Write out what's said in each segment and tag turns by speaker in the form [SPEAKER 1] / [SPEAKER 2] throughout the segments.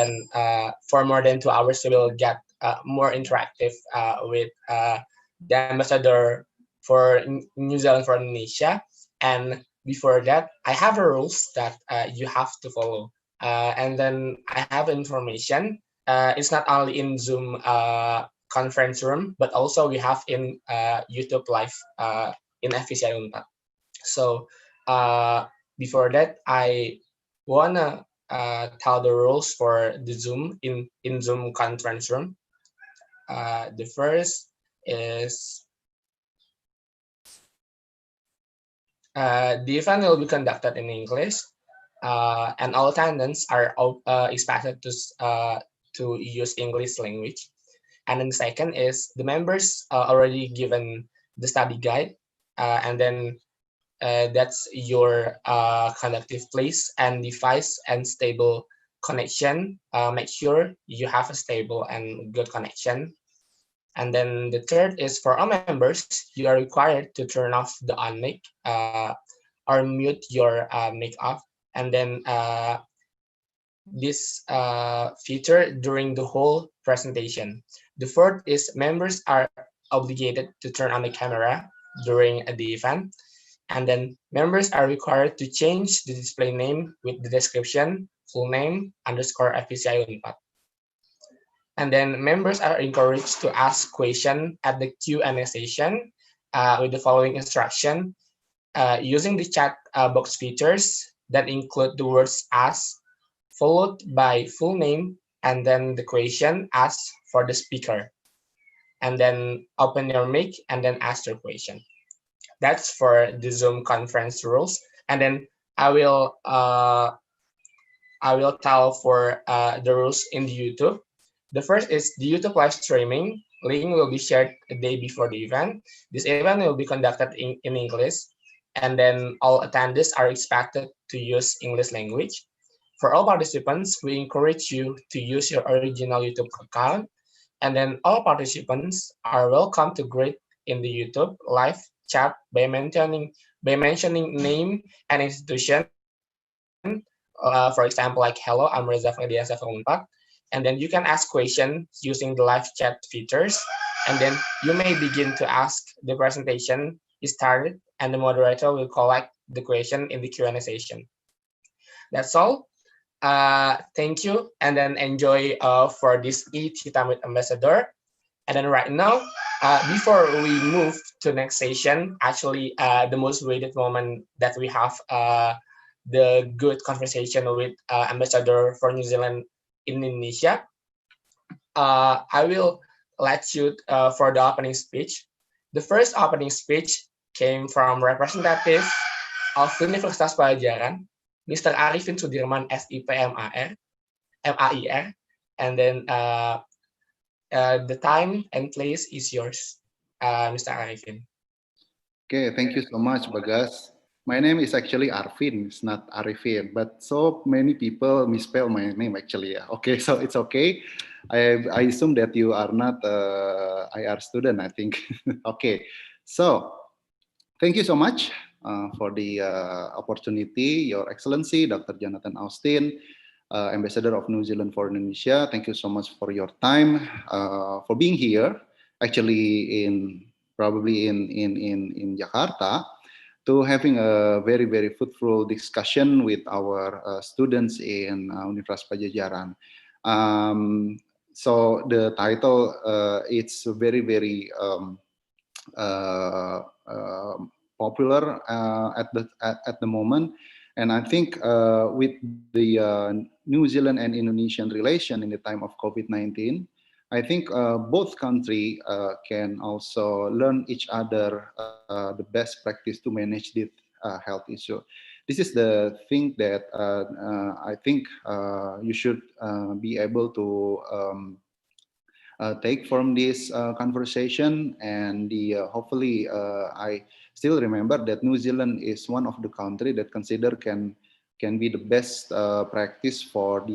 [SPEAKER 1] then for more than 2 hours, we will get more interactive with the ambassador for New Zealand for Indonesia. And before that, I have a rules that you have to follow. And then I have information. It's not only in Zoom conference room, but also we have in YouTube live in FPCI Unpad. So before that, I wanna tell the rules for the Zoom in Zoom conference room. The first is the event will be conducted in English, and all attendants are expected to use English language. And then the second is the members already given the study guide, and then that's your conductive place and device and stable connection. Make sure you have a stable and good connection. And then the third is for all members, you are required to turn off the on mic or mute your mic off. And then this feature during the whole presentation. The fourth is members are obligated to turn on the camera during the event. And then members are required to change the display name with the description, full name, underscore FPCI Unpad. And then members are encouraged to ask questions at the Q&A session with the following instruction, using the chat box features that include the words ask, followed by full name, and then the question asked for the speaker. And then open your mic and then ask your question. That's for the Zoom conference rules. And then I will tell for the rules in the YouTube. The first is the YouTube live streaming link will be shared a day before the event. This event will be conducted in English, and then all attendees are expected to use English language. For all participants, we encourage you to use your original YouTube account, and then all participants are welcome to greet in the YouTube live chat by mentioning name and institution. For example, like hello, I'm Reza Ferdiansyah from Unpad. And then you can ask questions using the live chat features. And then you may begin to ask the presentation is started, and the moderator will collect the question in the Q&A session. That's all. Thank you, and then enjoy for this Eat Hitam with Ambassador. And then right now, before we move to next session, actually the most waited moment that we have, the good conversation with Ambassador for New Zealand in Indonesia. I will let you for the opening speech. The first opening speech came from representative of Universitas Padjadjaran, Mr. Arifin Sudirman, SIP MAIR, and then the time and place is yours, Mr. Arifin.
[SPEAKER 2] Okay, thank you so much, Bagas. My name is actually Arvin, it's not Arifin, but so many people misspell my name actually. Okay, so it's okay. I assume that you are not IR student, I think. Okay, so thank you so much for the opportunity, Your Excellency, Dr. Jonathan Austin, Ambassador of New Zealand for Indonesia. Thank you so much for your time, for being here, actually probably in Jakarta, to having a very, very fruitful discussion with our students in Universitas Padjadjaran. So the title, it's very, very popular at the moment, and I think with the New Zealand and Indonesian relation in the time of COVID-19, I think both countries can also learn each other the best practice to manage this health issue. This is the thing that I think you should be able to take from this conversation, and hopefully I still remember that New Zealand is one of the countries that consider can be the best practice for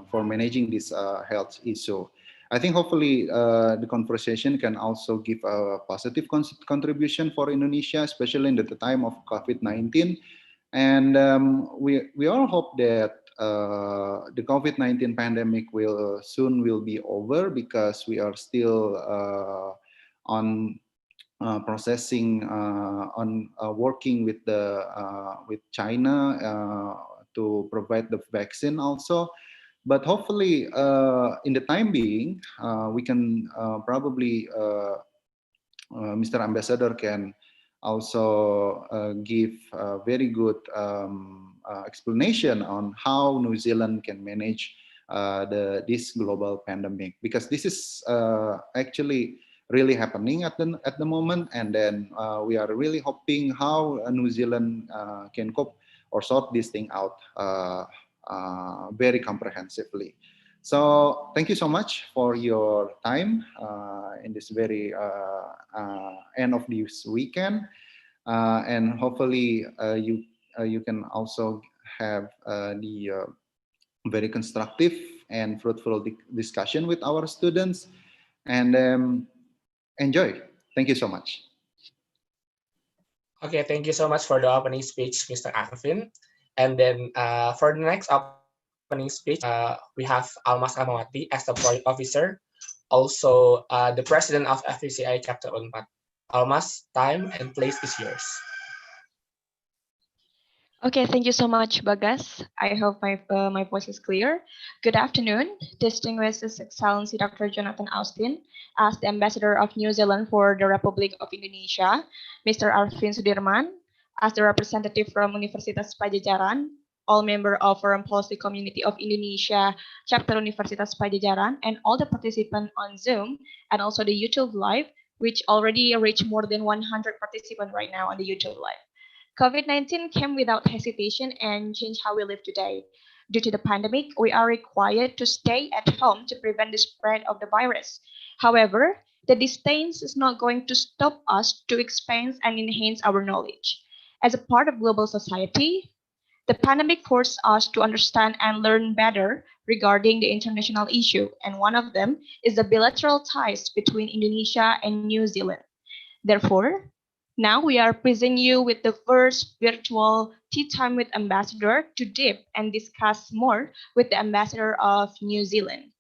[SPEAKER 2] for managing this health issue. I think hopefully the conversation can also give a positive contribution for Indonesia, especially in the time of COVID-19. And we all hope that the COVID-19 pandemic will soon will be over, because we are still on processing on working with the with China to provide the vaccine also. But hopefully, in the time being, we can probably Mr. Ambassador can also give a very good explanation on how New Zealand can manage this global pandemic, because this is actually really happening at the moment, and then we are really hoping how New Zealand can cope or sort this thing out very comprehensively. So thank you so much for your time in this very end of this weekend, and hopefully you can also have the very constructive and fruitful discussion with our students, and enjoy. Thank you so much.
[SPEAKER 1] Okay, thank you so much for the opening speech, Mr. Arvin. And then for the next opening speech, we have Almas Ramawati as the project officer, also the president of FPCI Chapter Unpad. Almas, time and place is yours.
[SPEAKER 3] Okay, thank you so much, Bagas. I hope my voice is clear. Good afternoon, distinguished His Excellency Dr. Jonathan Austin, as the Ambassador of New Zealand for the Republic of Indonesia, Mr. Arvin Sudirman, as the representative from Universitas Padjadjaran, all member of Foreign Policy Community of Indonesia, Chapter Universitas Padjadjaran, and all the participants on Zoom, and also the YouTube Live, which already reached more than 100 participants right now on the YouTube Live. COVID-19 came without hesitation and changed how we live today. Due to the pandemic, we are required to stay at home to prevent the spread of the virus. However, the distance is not going to stop us to expand and enhance our knowledge. As a part of global society, the pandemic forced us to understand and learn better regarding the international issue, and one of them is the bilateral ties between Indonesia and New Zealand. Therefore, now we are presenting you with the first virtual tea time with Ambassador to dip and discuss more with the Ambassador of New Zealand.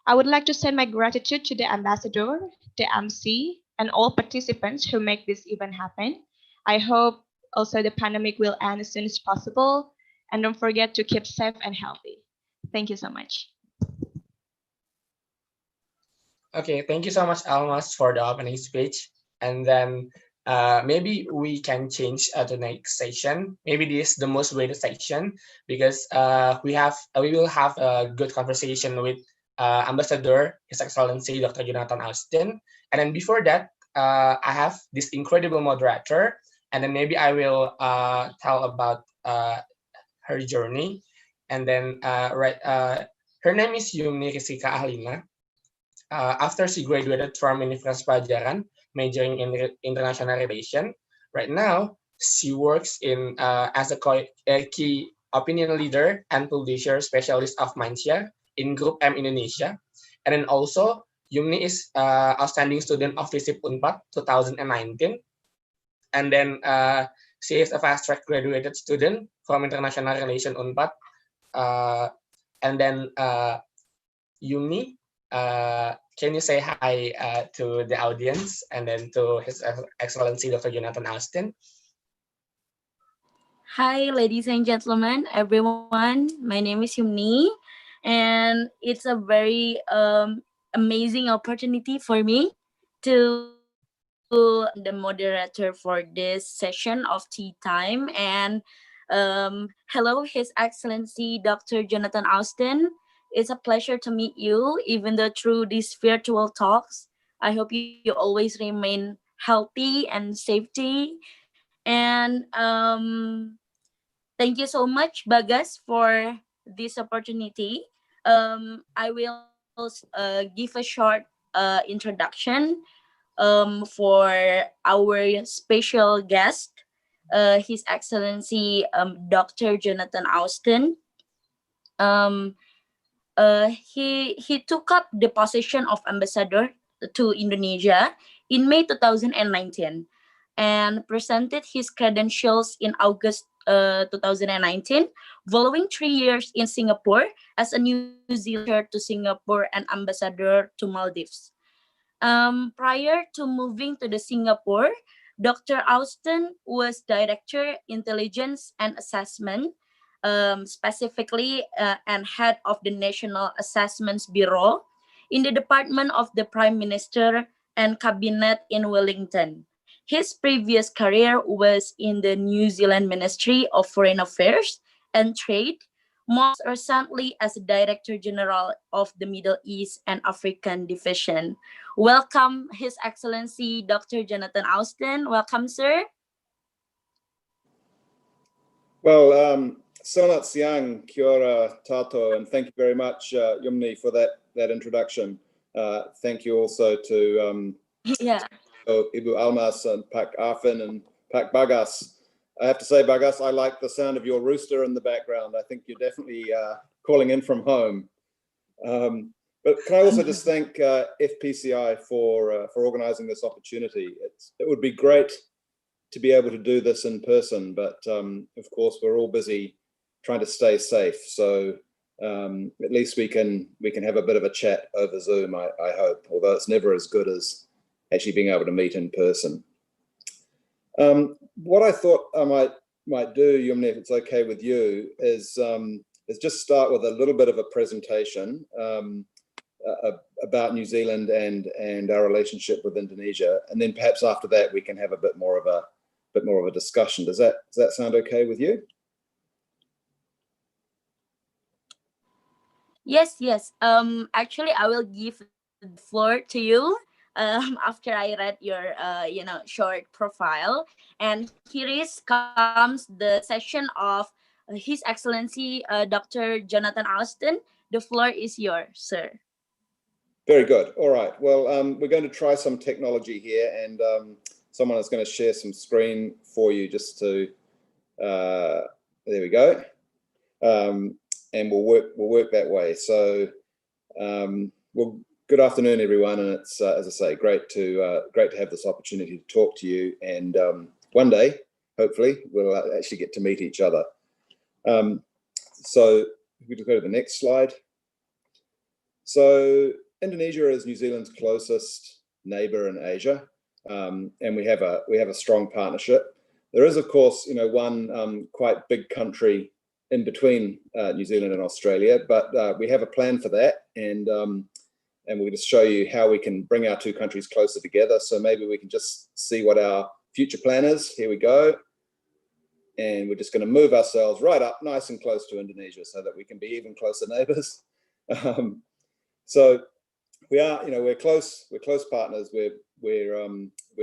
[SPEAKER 3] I would like to send my gratitude to the Ambassador, the MC, and all participants who make this event happen. I hope also the pandemic will end as soon as possible, and don't forget to keep safe and healthy. Thank you so much.
[SPEAKER 1] Okay, thank you so much, Almas, for the opening speech. And then maybe we can change to the next section. Maybe this is the most weighted section, because we will have a good conversation with Ambassador, His Excellency Dr. Jonathan Austin. And then before that, I have this incredible moderator, and then maybe I will tell about her journey. And then her name is Yumni Rizika Ahlina. After she graduated from Universitas Padjadjaran, majoring in international relation, right now she works in as a key opinion leader and publisher specialist of Mindshare in Group M Indonesia, and then also Yumni is outstanding student of FISIP Unpad 2019, and then she is a fast track graduated student from International Relation Unpad, and then Yumni. Can you say hi to the audience and then to His Excellency Dr. Jonathan Austin?
[SPEAKER 4] Hi, ladies and gentlemen, everyone. My name is Yumni, and it's a very amazing opportunity for me to the moderator for this session of tea time. And hello, His Excellency Dr. Jonathan Austin. It's a pleasure to meet you, even though through these virtual talks. I hope you always remain healthy and safety. And thank you so much, Bagas, for this opportunity. I will give a short introduction for our special guest, His Excellency Dr. Jonathan Austin. He took up the position of ambassador to Indonesia in May 2019. and presented his credentials in August 2019, following 3 years in Singapore as a New Zealander to Singapore and ambassador to Maldives. Prior to moving to the Singapore, Dr. Austin was Director Intelligence and Assessment, specifically and head of the National Assessments Bureau in the Department of the Prime Minister and Cabinet in Wellington. His previous career was in the New Zealand Ministry of Foreign Affairs and Trade, most recently as Director General of the Middle East and African Division. Welcome, His Excellency Dr. Jonathan Austin. Welcome, sir.
[SPEAKER 5] Well, Selamat siang, kia ora tato, and thank you very much, Yumni, for that introduction. Thank you also to Ibu Almas and Pak Arfin and Pak Bagas. I have to say, Bagas, I like the sound of your rooster in the background. I think you're definitely calling in from home. But can I also just thank FPCI for organizing this opportunity. It would be great to be able to do this in person, but of course we're all busy trying to stay safe. So at least we can have a bit of a chat over Zoom, I hope, although it's never as good as actually being able to meet in person. What I thought I might do, Yumni, if it's okay with you, is just start with a little bit of a presentation about New Zealand and our relationship with Indonesia, and then perhaps after that we can have a bit more of a discussion. Does that sound okay with you?
[SPEAKER 4] Yes. Actually, I will give the floor to you after I read your short profile. And comes the session of His Excellency Dr. Jonathan Austin. The floor is yours, sir.
[SPEAKER 5] Very good. All right. Well, we're going to try some technology here, and someone is going to share some screen for you just to. There we go. And we'll work that way. So, well, good afternoon, everyone, and it's as I say, great to have this opportunity to talk to you. And one day, hopefully, we'll actually get to meet each other. So, if we just go to the next slide. So, Indonesia is New Zealand's closest neighbour in Asia, and we have a strong partnership. There is, of course, one quite big country in between New Zealand and Australia, but we have a plan for that, and we'll just show you how we can bring our two countries closer together. So maybe we can just see what our future plan is. Here we go. And we're just going to move ourselves right up nice and close to Indonesia so that we can be even closer neighbours. So we are, we're close partners. We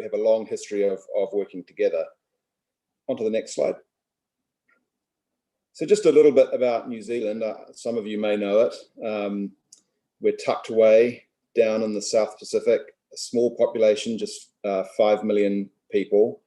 [SPEAKER 5] have a long history of working together. On to the next slide. So just a little bit about New Zealand. Some of you may know it. We're tucked away down in the South Pacific, a small population, just 5 million people.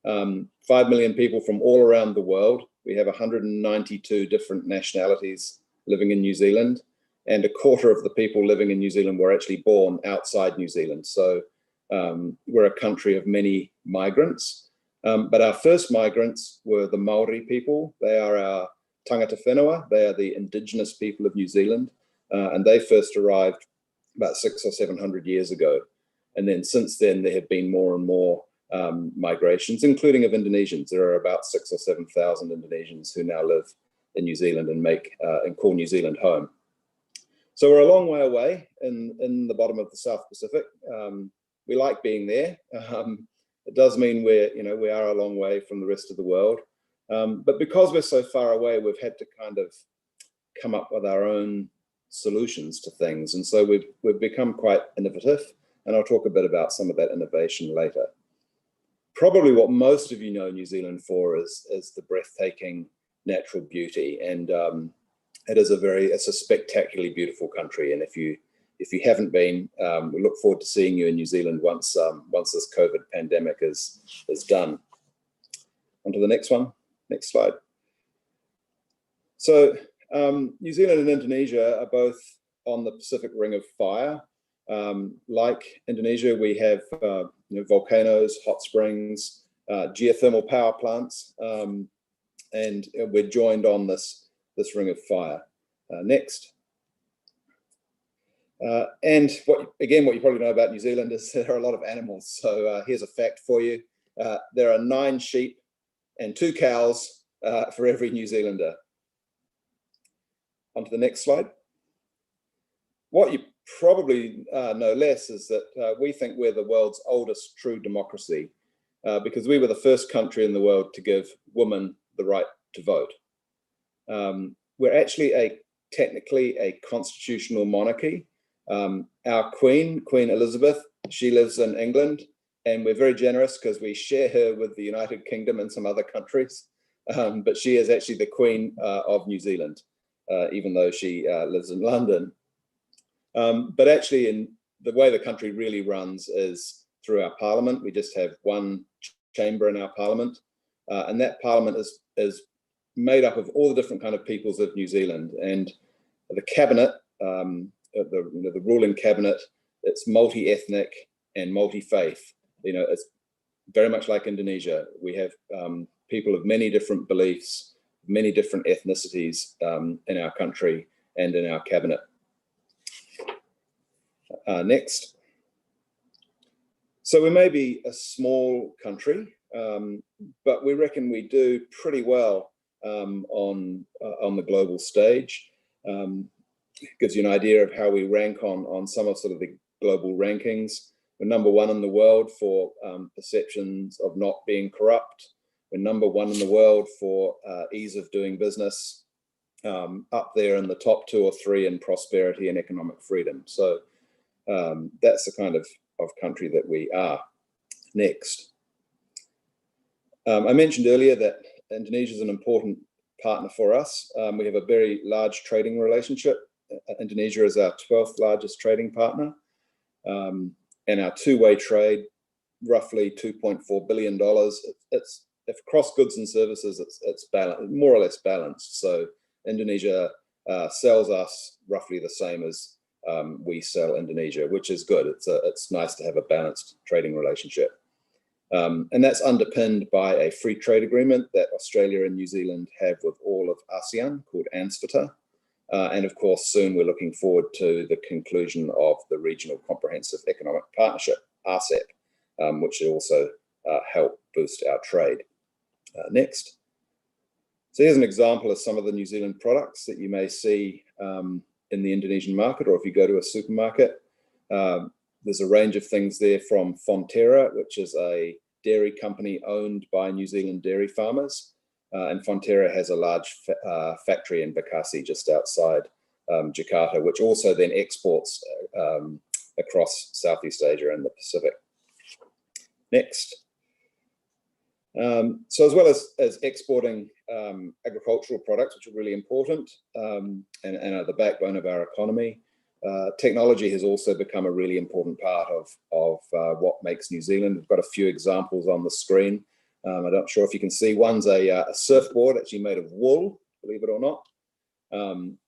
[SPEAKER 5] 5 million people from all around the world. We have 192 different nationalities living in New Zealand, and a quarter of the people living in New Zealand were actually born outside New Zealand. So we're a country of many migrants. But our first migrants were the Maori people. They are our tangata whenua. They are the indigenous people of New Zealand. And they first arrived about 600 or 700 years ago. And then since then, there have been more and more migrations, including of Indonesians. There are about 6,000 or 7,000 Indonesians who now live in New Zealand and call New Zealand home. So we're a long way away in the bottom of the South Pacific. We like being there. It does mean we are a long way from the rest of the world. But because we're so far away, we've had to kind of come up with our own solutions to things. And so we've become quite innovative. And I'll talk a bit about some of that innovation later. Probably what most of you know New Zealand for is the breathtaking natural beauty. And it's a spectacularly beautiful country. And if you haven't been, we look forward to seeing you in New Zealand once this COVID pandemic is done. On to the next one. Next slide. So New Zealand and Indonesia are both on the Pacific Ring of Fire. Like Indonesia, we have volcanoes, hot springs, geothermal power plants, and we're joined on this ring of fire. Next. And what you probably know about New Zealand is there are a lot of animals. So here's a fact for you. There are 9 sheep and 2 cows for every New Zealander. On to the next slide. What you probably know less is that we think we're the world's oldest true democracy because we were the first country in the world to give women the right to vote. We're actually technically a constitutional monarchy. Our Queen Elizabeth, she lives in England, and we're very generous because we share her with the United Kingdom and some other countries. But she is actually the Queen of New Zealand, even though she lives in London. But actually, in the way the country really runs is through our parliament. We just have one chamber in our parliament, and that parliament is made up of all the different kind of peoples of New Zealand. And the cabinet, the ruling cabinet, it's multi-ethnic and multi-faith. It's very much like Indonesia. We have people of many different beliefs, many different ethnicities in our country and in our cabinet. Next. So we may be a small country, but we reckon we do pretty well on the global stage. Gives you an idea of how we rank on some of sort of the global rankings. We're number 1 in the world for perceptions of not being corrupt. We're number 1 in the world for ease of doing business, up there in the top 2 or 3 in prosperity and economic freedom. So that's the kind of country that we are. Next. I mentioned earlier that Indonesia is an important partner for us. We have a very large trading relationship. Indonesia is our 12th largest trading partner. And our two-way trade, roughly $2.4 billion. If across goods and services, it's balanced, more or less balanced. So Indonesia sells us roughly the same as we sell Indonesia, which is good. It's nice to have a balanced trading relationship. And that's underpinned by a free trade agreement that Australia and New Zealand have with all of ASEAN called ANZFTA. And of course, soon we're looking forward to the conclusion of the Regional Comprehensive Economic Partnership, RCEP, which will also help boost our trade. Next. So here's an example of some of the New Zealand products that you may see in the Indonesian market, or if you go to a supermarket. There's a range of things there from Fonterra, which is a dairy company owned by New Zealand dairy farmers. And Fonterra has a large factory in Bekasi, just outside Jakarta, which also then exports across Southeast Asia and the Pacific. Next. So as well as exporting agricultural products, which are really important and are the backbone of our economy, technology has also become a really important part of what makes New Zealand. We've got a few examples on the screen. I'm not sure if you can see. One's a surfboard actually made of wool, believe it or not.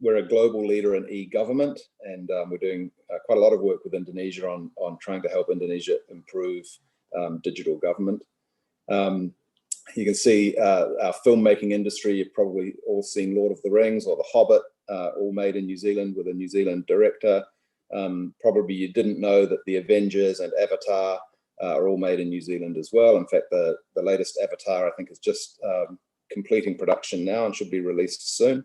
[SPEAKER 5] We're a global leader in e-government, and we're doing quite a lot of work with Indonesia on trying to help Indonesia improve digital government. You can see our filmmaking industry. You've probably all seen Lord of the Rings or The Hobbit, all made in New Zealand with a New Zealand director. Probably you didn't know that the Avengers and Avatar are all made in New Zealand as well. In fact, the latest Avatar, I think, is just completing production now and should be released soon.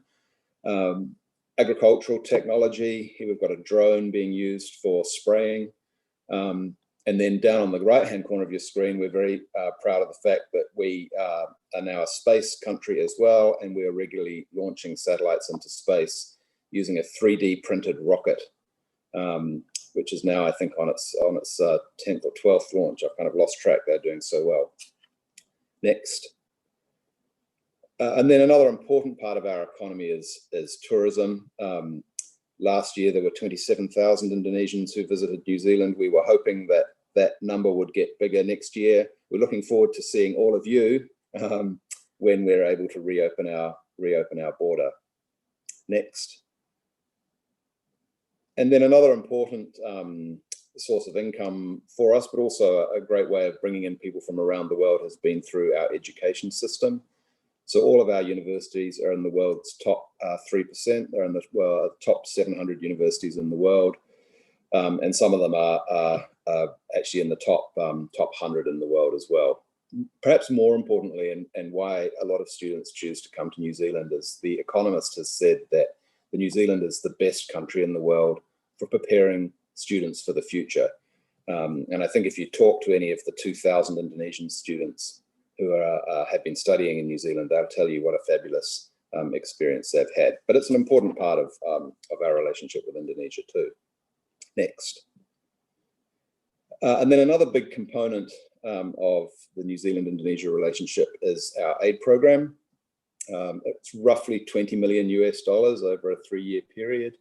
[SPEAKER 5] Agricultural technology, here we've got a drone being used for spraying. And then down on the right-hand corner of your screen, we're very proud of the fact that we are now a space country as well, and we're regularly launching satellites into space using a 3D printed rocket, which is now, I think, on its 10th or 12th launch. I've kind of lost track. They're doing so well. Next. And then another important part of our economy is tourism. Last year, there were 27,000 Indonesians who visited New Zealand. We were hoping that that number would get bigger next year. We're looking forward to seeing all of you when we're able to reopen our border. Next. And then another important source of income for us, but also a great way of bringing in people from around the world has been through our education system. So all of our universities are in the world's top 3%. They're in the top 700 universities in the world. And some of them are actually in the top 100 in the world as well. Perhaps more importantly, and why a lot of students choose to come to New Zealand, is The Economist has said that New Zealand is the best country in the world for preparing students for the future. And I think if you talk to any of the 2,000 Indonesian students who have been studying in New Zealand, they'll tell you what a fabulous experience they've had. But it's an important part of our relationship with Indonesia too. Next. And then another big component of the New Zealand-Indonesia relationship is our aid program. It's roughly $20 million US over a 3-year period.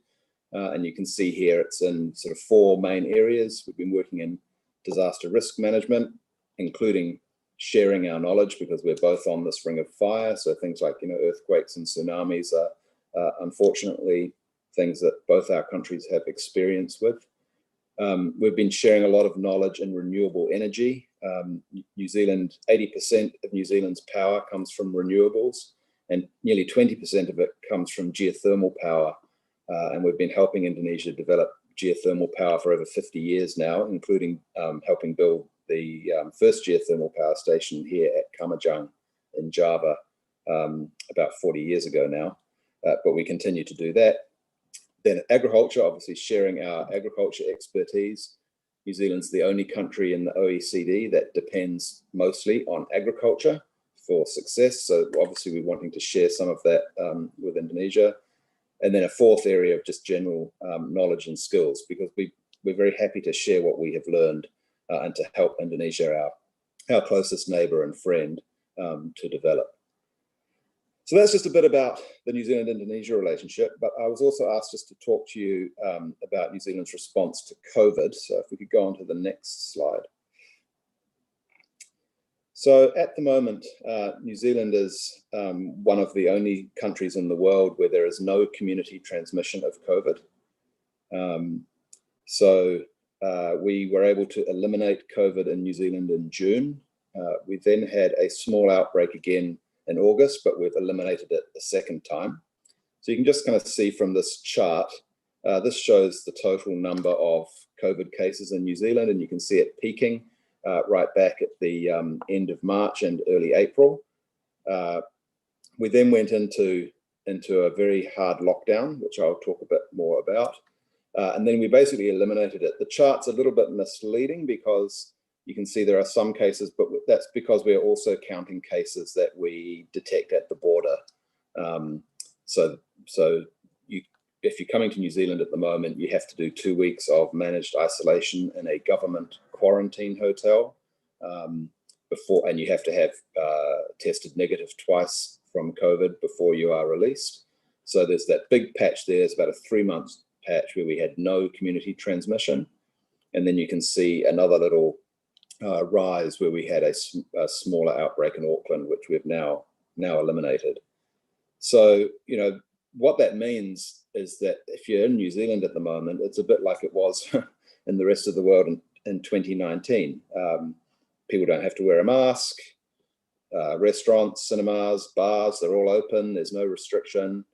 [SPEAKER 5] And you can see here it's in sort of 4 main areas. We've been working in disaster risk management, including sharing our knowledge, because we're both on this ring of fire. So things like, earthquakes and tsunamis are unfortunately things that both our countries have experience with. We've been sharing a lot of knowledge in renewable energy. New Zealand, 80% of New Zealand's power comes from renewables, and nearly 20% of it comes from geothermal power. And we've been helping Indonesia develop geothermal power for over 50 years now, including helping build the first geothermal power station here at Kamajang in Java about 40 years ago now. But we continue to do that. Then agriculture, obviously sharing our agriculture expertise. New Zealand's the only country in the OECD that depends mostly on agriculture for success. So obviously we're wanting to share some of that with Indonesia. And then a fourth area of just general knowledge and skills, because we're very happy to share what we have learned and to help Indonesia, our closest neighbor and friend, to develop. So that's just a bit about the New Zealand-Indonesia relationship, but I was also asked just to talk to you about New Zealand's response to COVID. So if we could go on to the next slide. So at the moment, New Zealand is one of the only countries in the world where there is no community transmission of COVID. We were able to eliminate COVID in New Zealand in June. We then had a small outbreak again in August, but we've eliminated it a second time. So you can just kind of see from this chart, this shows the total number of COVID cases in New Zealand, and you can see it peaking right back at the end of March and early April. We then went into a very hard lockdown, which I'll talk a bit more about. And then we basically eliminated it. The chart's a little bit misleading because you can see there are some cases, but that's because we're also counting cases that we detect at the border. If you're coming to New Zealand at the moment, you have to do 2 weeks of managed isolation in a government quarantine hotel and you have to have tested negative twice from COVID before you are released. So there's that big patch there. It's about a 3-month patch where we had no community transmission. And then you can see another little rise where we had a smaller outbreak in Auckland, which we've now eliminated. So, what that means is that if you're in New Zealand at the moment, it's a bit like it was in the rest of the world in 2019. People don't have to wear a mask. Restaurants, cinemas, bars, they're all open. There's no restriction.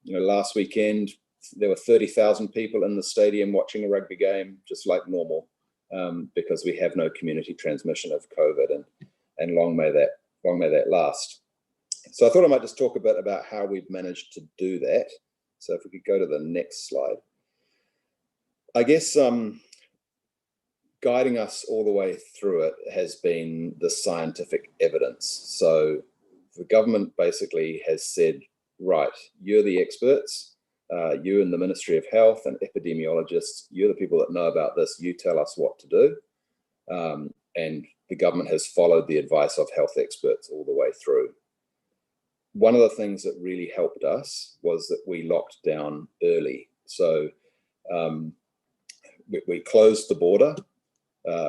[SPEAKER 5] Last weekend, there were 30,000 people in the stadium watching a rugby game, just like normal, because we have no community transmission of COVID, and long may that last. So I thought I might just talk a bit about how we've managed to do that. So if we could go to the next slide. I guess guiding us all the way through it has been the scientific evidence. So the government basically has said, right, you're the experts, you and the Ministry of Health and epidemiologists, you're the people that know about this, you tell us what to do. And the government has followed the advice of health experts all the way through. One of the things that really helped us was that we locked down early. So we closed the border,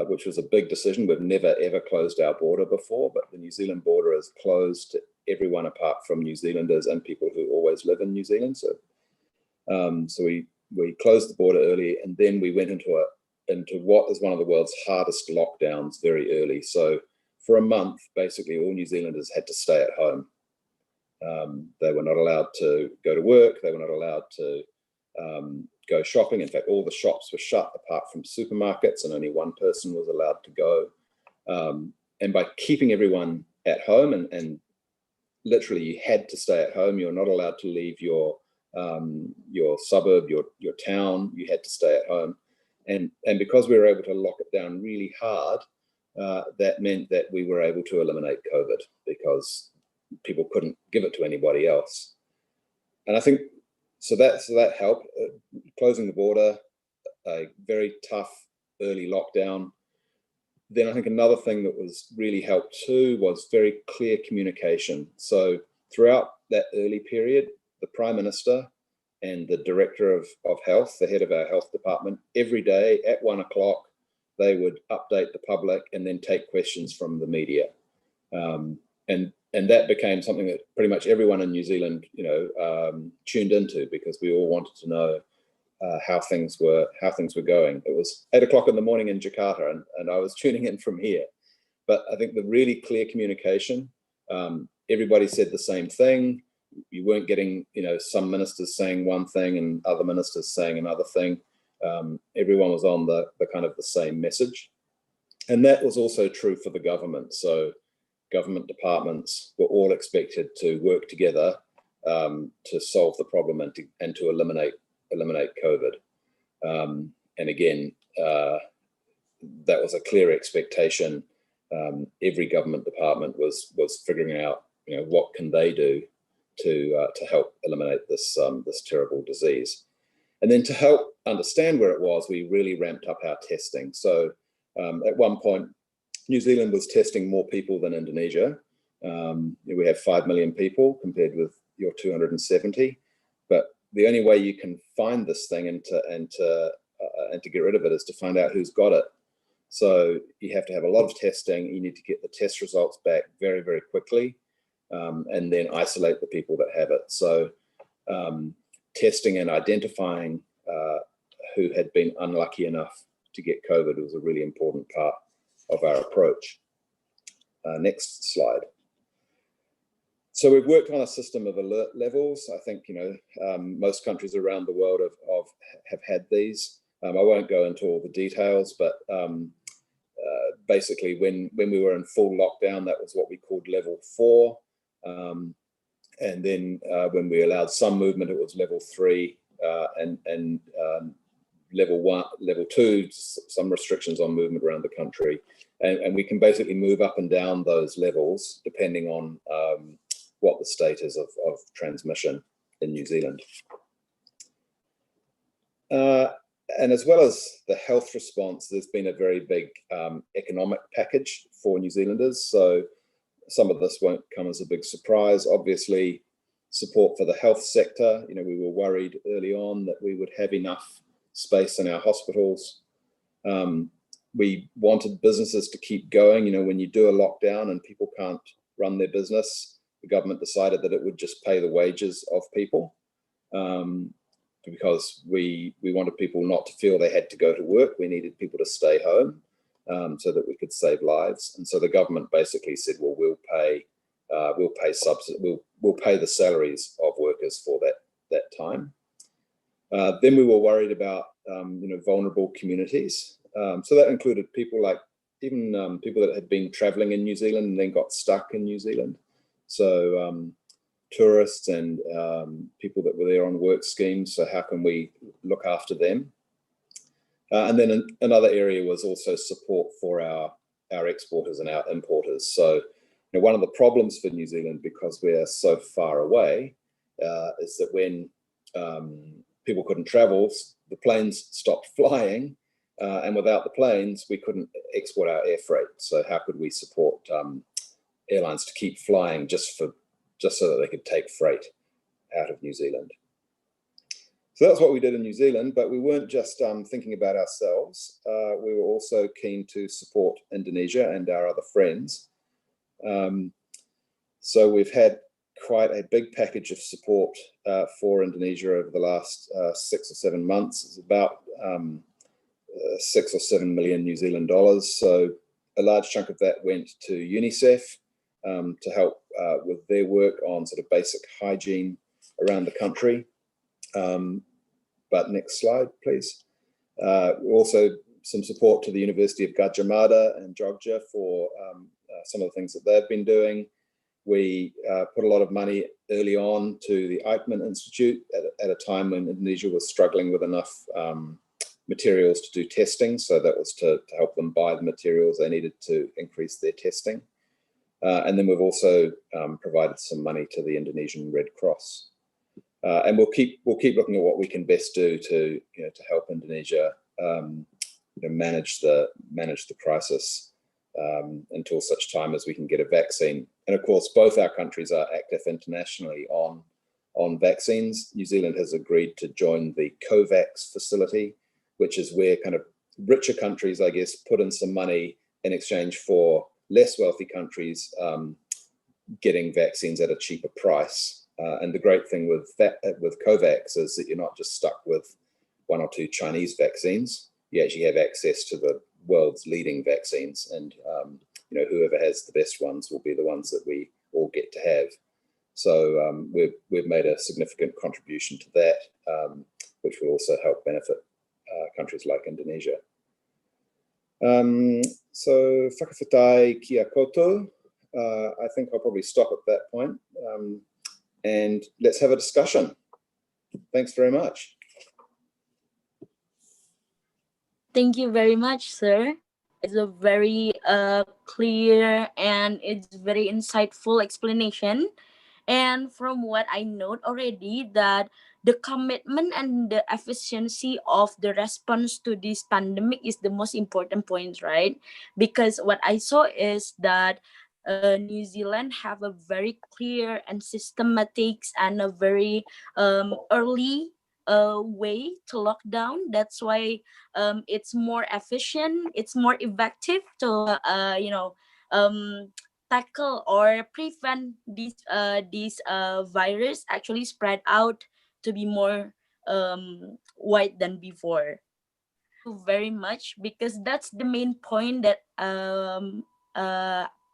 [SPEAKER 5] which was a big decision. We've never, ever closed our border before, but the New Zealand border is closed to everyone apart from New Zealanders and people who always live in New Zealand. So we closed the border early, and then we went into into what is one of the world's hardest lockdowns very early. So for a month, basically all New Zealanders had to stay at home. They were not allowed to go to work. They were not allowed to go shopping. In fact, all the shops were shut apart from supermarkets, and only one person was allowed to go. And by keeping everyone at home, and literally you had to stay at home, you're not allowed to leave your suburb, your town, you had to stay at home. And because we were able to lock it down really hard, that meant that we were able to eliminate COVID because people couldn't give it to anybody else. And I think, so that helped. Closing the border, a very tough early lockdown. Then I think another thing that was really helped too was very clear communication. So throughout that early period, the Prime Minister and the Director of Health, the head of our health department, every day at 1 o'clock, they would update the public and then take questions from the media. And that became something that pretty much everyone in New Zealand, tuned into, because we all wanted to know how things were going. It was 8 o'clock in the morning in Jakarta, and I was tuning in from here. But I think the really clear communication, everybody said the same thing. You weren't getting, some ministers saying one thing and other ministers saying another thing. Everyone was on the kind of the same message. And that was also true for the government. So government departments were all expected to work together to solve the problem and to eliminate COVID. And again, that was a clear expectation. Every government department was figuring out, what can they do to help eliminate this terrible disease. And then to help understand where it was, we really ramped up our testing. So at one point, New Zealand was testing more people than Indonesia. We have 5 million people compared with your 270. But the only way you can find this thing and to get rid of it is to find out who's got it. So you have to have a lot of testing. You need to get the test results back very, very quickly, and then isolate the people that have it. So testing and identifying who had been unlucky enough to get COVID was a really important part of our approach. Next slide. So we've worked on a system of alert levels. I think most countries around the world have had these. I won't go into all the details, but basically when we were in full lockdown, that was what we called level 4. And then when we allowed some movement, it was level 3, and level 1, level 2, some restrictions on movement around the country. And we can basically move up and down those levels depending on what the state is of transmission in New Zealand. And as well as the health response, there's been a very big economic package for New Zealanders. So some of this won't come as a big surprise. Obviously, support for the health sector. We were worried early on that we would have enough space in our hospitals. We wanted businesses to keep going. When you do a lockdown and people can't run their business, the government decided that it would just pay the wages of people, because we wanted people not to feel they had to go to work. We needed people to stay home so that we could save lives. And so the government basically said, well, we'll pay the salaries of workers for that time. Then we were worried about vulnerable communities. So that included people like even people that had been traveling in New Zealand and then got stuck in New Zealand. So tourists and people that were there on work schemes. So how can we look after them? And then another area was also support for our exporters and our importers. So one of the problems for New Zealand, because we're so far away, is that when people couldn't travel, the planes stopped flying, and without the planes, we couldn't export our air freight. So how could we support airlines to keep flying just so that they could take freight out of New Zealand? So that's what we did in New Zealand, but we weren't just thinking about ourselves. We were also keen to support Indonesia and our other friends. So we've had quite a big package of support for Indonesia over the last 6 or 7 months. It's about 6 or 7 million New Zealand dollars. So a large chunk of that went to UNICEF to help with their work on sort of basic hygiene around the country. But next slide, please. Also some support to the University of Gadjah Mada and Jogja for some of the things that they've been doing. We put a lot of money early on to the Eichmann Institute at a time when Indonesia was struggling with enough materials to do testing. So that was to help them buy the materials they needed to increase their testing. And then we've also provided some money to the Indonesian Red Cross. And we'll keep looking at what we can best do to help Indonesia manage the crisis until such time as we can get a vaccine. And of course, both our countries are active internationally on vaccines. New Zealand has agreed to join the COVAX facility, which is where kind of richer countries, I guess, put in some money in exchange for less wealthy countries getting vaccines at a cheaper price. And the great thing with COVAX is that you're not just stuck with 1 or 2 Chinese vaccines. You actually have access to the world's leading vaccines, and whoever has the best ones will be the ones that we all get to have. So we've made a significant contribution to that, which will also help benefit countries like Indonesia. So whakawhetai kia koutou. I think I'll probably stop at that point, and let's have a discussion. Thanks very much.
[SPEAKER 4] Thank you very much, sir. It's a very clear and it's very insightful explanation. And from what I note already, that the commitment and the efficiency of the response to this pandemic is the most important point, right? Because what I saw is that New Zealand have a very clear and systematic and a very early way to lock down. That's why it's more efficient, it's more effective to tackle or prevent this virus actually spread out to be more wide than before. Thank you very much, because that's the main point that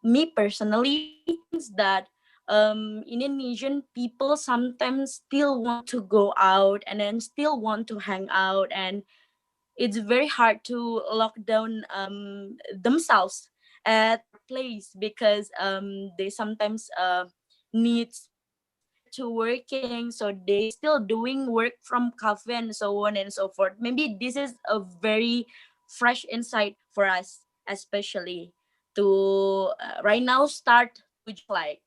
[SPEAKER 4] me personally is that Indonesian people sometimes still want to go out and then still want to hang out, and it's very hard to lock down themselves at their place, because they sometimes need space prior to working, so they still doing work from cafe and so on and so forth. Maybe this is a very fresh insight for us, especially to right now start to just like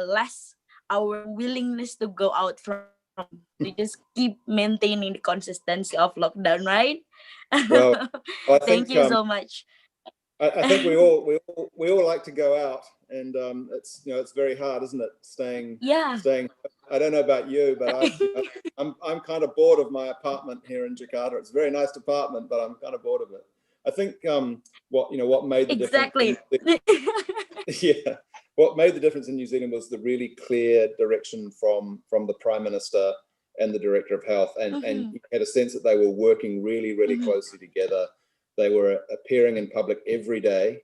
[SPEAKER 4] less our willingness to go out from home, to just keep maintaining the consistency of lockdown, right?
[SPEAKER 5] Well, I
[SPEAKER 4] Thank
[SPEAKER 5] think
[SPEAKER 4] you so much.
[SPEAKER 5] I think we all like to go out, and it's very hard, isn't it? Staying. I don't know about you, but I'm kind of bored of my apartment here in Jakarta. It's a very nice apartment, but I'm kind of bored of it. I think what made the
[SPEAKER 4] exactly.
[SPEAKER 5] difference. Yeah, what made the difference in New Zealand was the really clear direction from the Prime Minister and the Director of Health, and you had a sense that they were working really closely together. They were appearing in public every day.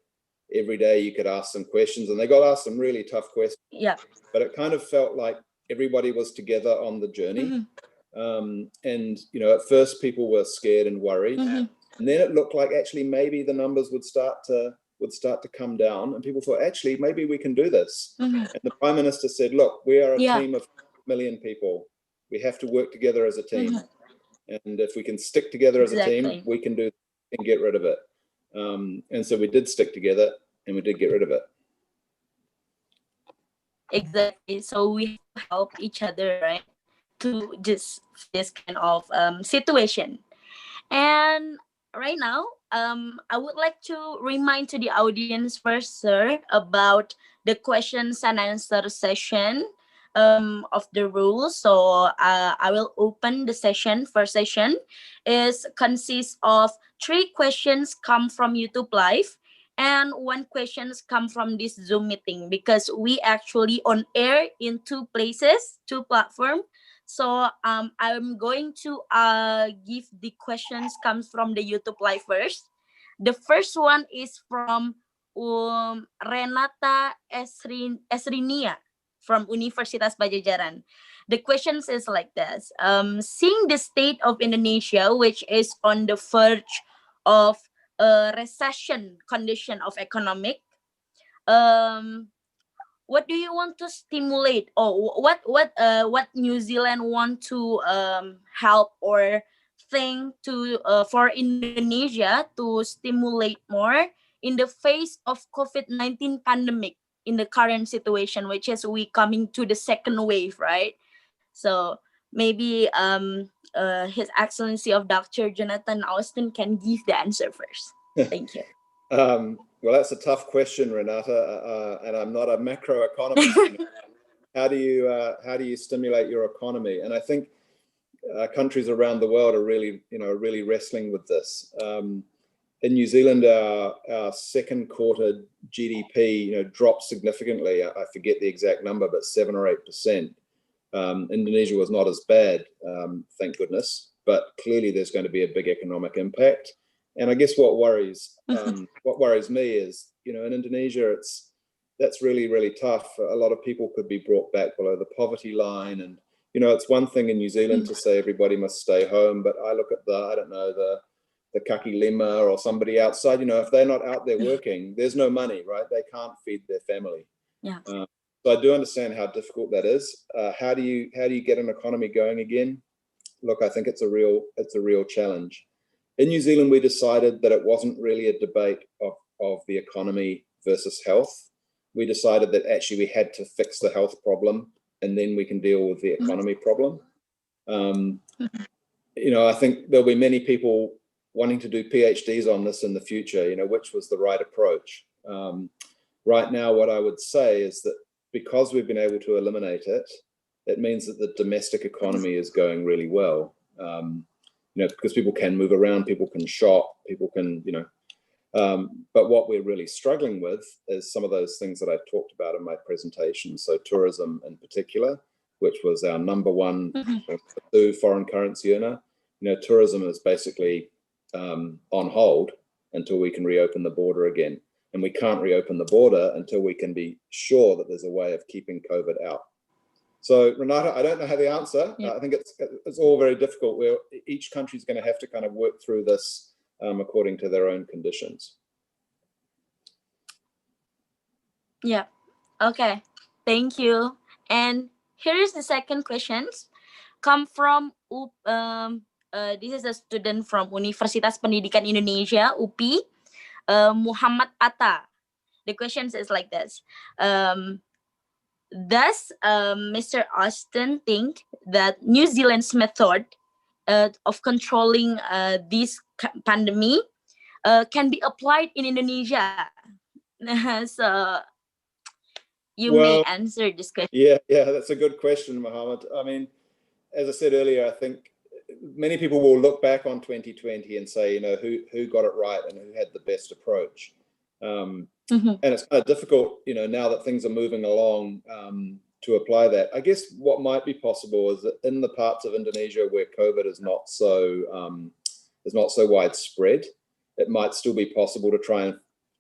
[SPEAKER 5] Every day you could ask them questions, and they got asked some really tough questions.
[SPEAKER 4] Yeah.
[SPEAKER 5] But it kind of felt like everybody was together on the journey. And at first people were scared and worried, and then it looked like actually maybe the numbers would start to come down, and people thought actually maybe we can do this. And the Prime Minister said, look, we are a team of 1 million people. We have to work together as a team. And if we can stick together as a team, we can do and get rid of it. And so we did stick together, and we did get rid of it.
[SPEAKER 4] Exactly. So we have to help each other, right, to just this kind of situation. And right now, I would like to remind to the audience first, sir, about the questions and answer session of the rules. So I will open the session. First session consists of 3 questions come from YouTube Live, and 1 questions come from this Zoom meeting, because we actually on air in 2 places, 2 platforms. So I'm going to give the questions comes from the YouTube live first. The first one is from Renata Esrinia from Universitas Padjadjaran. The questions is like this. Seeing the state of Indonesia, which is on the verge of a recession condition of economic, what do you want to stimulate, or what New Zealand want to help or think to for Indonesia to stimulate more in the face of COVID-19 pandemic in the current situation, which is we coming to the second wave, right? So maybe His Excellency of Dr. Jonathan Austin can give the answer first. Thank you.
[SPEAKER 5] Well, that's a tough question, Renata, and I'm not a macroeconomist. How do you stimulate your economy? And I think countries around the world are really wrestling with this. In New Zealand, our second quarter GDP dropped significantly. I forget the exact number, but 7 or 8%. Indonesia was not as bad, thank goodness. But clearly, there's going to be a big economic impact. And I guess what worries me is, in Indonesia, that's really, really tough. A lot of people could be brought back below the poverty line. And, it's one thing in New Zealand to say everybody must stay home. But I look at the kaki lima or somebody outside, if they're not out there working, there's no money, right? They can't feed their family.
[SPEAKER 4] Yeah.
[SPEAKER 5] So I do understand how difficult that is. How do you get an economy going again? Look, I think it's a real challenge. In New Zealand, we decided that it wasn't really a debate of the economy versus health. We decided that actually we had to fix the health problem and then we can deal with the economy problem. I think there'll be many people wanting to do PhDs on this in the future, which was the right approach. Right now, what I would say is that because we've been able to eliminate it, it means that the domestic economy is going really well. Because people can move around, people can shop, people can, but what we're really struggling with is some of those things that I talked about in my presentation. So tourism in particular, which was our number one foreign currency earner. Tourism is basically on hold until we can reopen the border again. And we can't reopen the border until we can be sure that there's a way of keeping COVID out. So Renata, I don't know how the answer. I think it's all very difficult. Where each country is going to have to kind of work through this according to their own conditions.
[SPEAKER 4] Yeah. Okay. Thank you. And here is the second questions. Come from this is a student from Universitas Pendidikan Indonesia (UPI), Muhammad Atta. The questions is like this. Does Mr. Austin think that New Zealand's method of controlling this pandemic can be applied in Indonesia? So you may answer this question.
[SPEAKER 5] Yeah, that's a good question, Muhammad. I mean, as I said earlier, I think many people will look back on 2020 and say, who got it right and who had the best approach. And it's kind of difficult, now that things are moving along to apply that. I guess what might be possible is that in the parts of Indonesia where COVID is not so widespread, it might still be possible to try and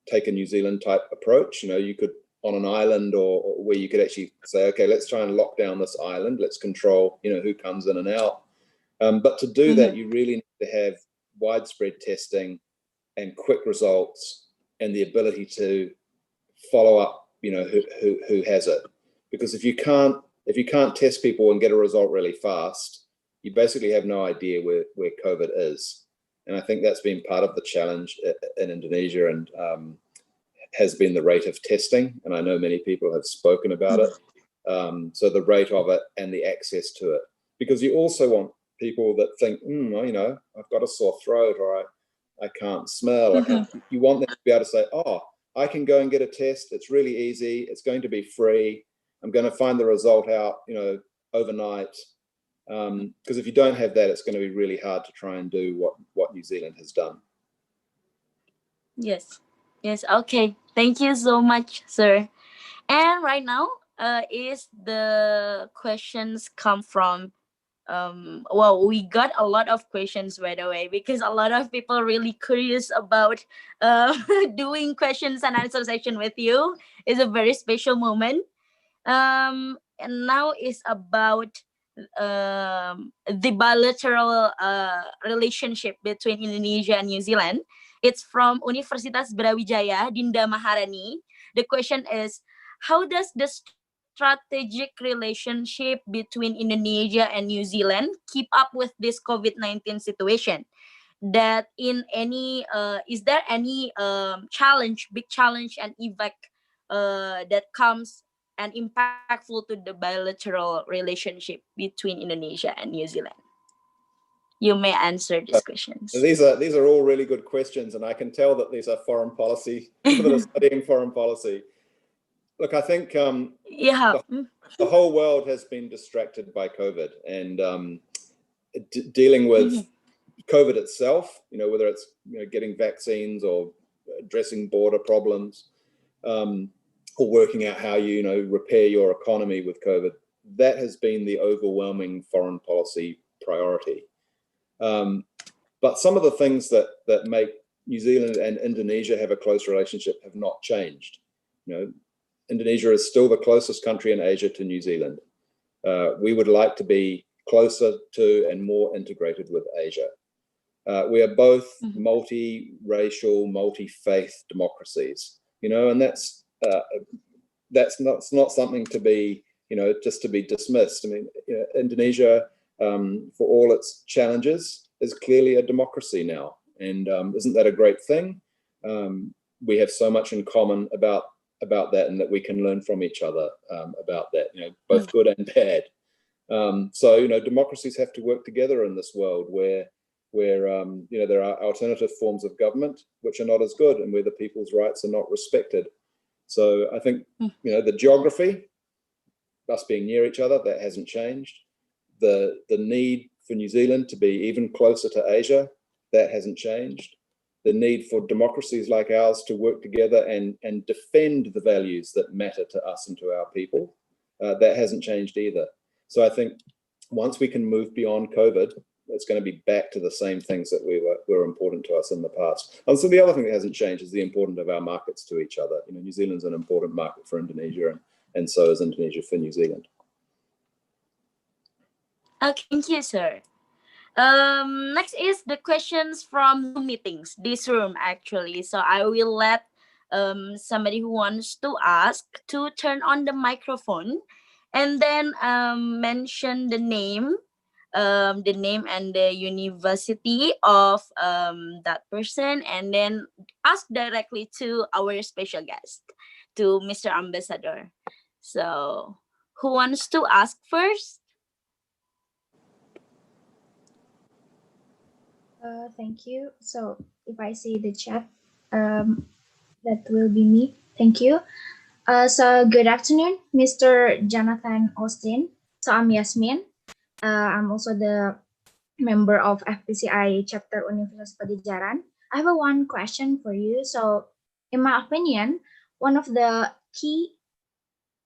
[SPEAKER 5] take a New Zealand type approach. You could on an island or where you could actually say, okay, let's try and lock down this island. Let's control, who comes in and out. But to do that, you really need to have widespread testing and quick results and the ability to follow up, who has it. Because if you can't test people and get a result really fast, you basically have no idea where COVID is. And I think that's been part of the challenge in Indonesia and has been the rate of testing. And I know many people have spoken about it. So the rate of it and the access to it. Because you also want people that think, I've got a sore throat or I can't smell. You want them to be able to say, I can go and get a test. It's really easy. It's going to be free. I'm going to find the result out, overnight. Because if you don't have that, it's going to be really hard to try and do what New Zealand has done.
[SPEAKER 4] Yes. Okay. Thank you so much, sir. And right now, is the questions come from well, we got a lot of questions, by the way, because a lot of people really curious about doing questions and answer session with you. It's a very special moment. And now is about the bilateral relationship between Indonesia and New Zealand. It's from Universitas Brawijaya, Dinda Maharani. The question is, how does the strategic relationship between Indonesia and New Zealand keep up with this COVID-19 situation? That in any, is there any challenge, big challenge and effect that comes and impactful to the bilateral relationship between Indonesia and New Zealand? You may answer these questions.
[SPEAKER 5] These are all really good questions, and I can tell that these are foreign policy, people that are studying foreign policy. Look, I think
[SPEAKER 4] yeah,
[SPEAKER 5] the whole world has been distracted by COVID, and dealing with COVID itself, whether it's getting vaccines or addressing border problems, or working out how you repair your economy with COVID, that has been the overwhelming foreign policy priority. But some of the things that make New Zealand and Indonesia have a close relationship have not changed. Indonesia is still the closest country in Asia to New Zealand. We would like to be closer to and more integrated with Asia. We are both multi-racial, multi-faith democracies, and that's not something to be, just to be dismissed. I mean, Indonesia, for all its challenges, is clearly a democracy now, and isn't that a great thing? We have so much in common about that, and that we can learn from each other about that, both good and bad. So democracies have to work together in this world where there are alternative forms of government which are not as good, and where the people's rights are not respected. So I think the geography, us being near each other, that hasn't changed. The need for New Zealand to be even closer to Asia, that hasn't changed. The need for democracies like ours to work together and defend the values that matter to us and to our people, that hasn't changed either. So I think once we can move beyond COVID, it's going to be back to the same things that were important to us in the past. And so the other thing that hasn't changed is the importance of our markets to each other. New Zealand's an important market for Indonesia, and so is Indonesia for New Zealand.
[SPEAKER 4] Okay, thank you, sir. Next is the questions from Zoom meetings, this room actually. So I will let somebody who wants to ask to turn on the microphone, and then mention the name and the university of that person, and then ask directly to our special guest, to Mr. Ambassador. So who wants to ask first?
[SPEAKER 6] Thank you. So if I see the chat, that will be me. Thank you. So good afternoon, Mr. Jonathan Austin. So I'm Yasmin. I'm also the member of FPCI Chapter Universitas Padjadjaran. I have one question for you. So in my opinion, one of the key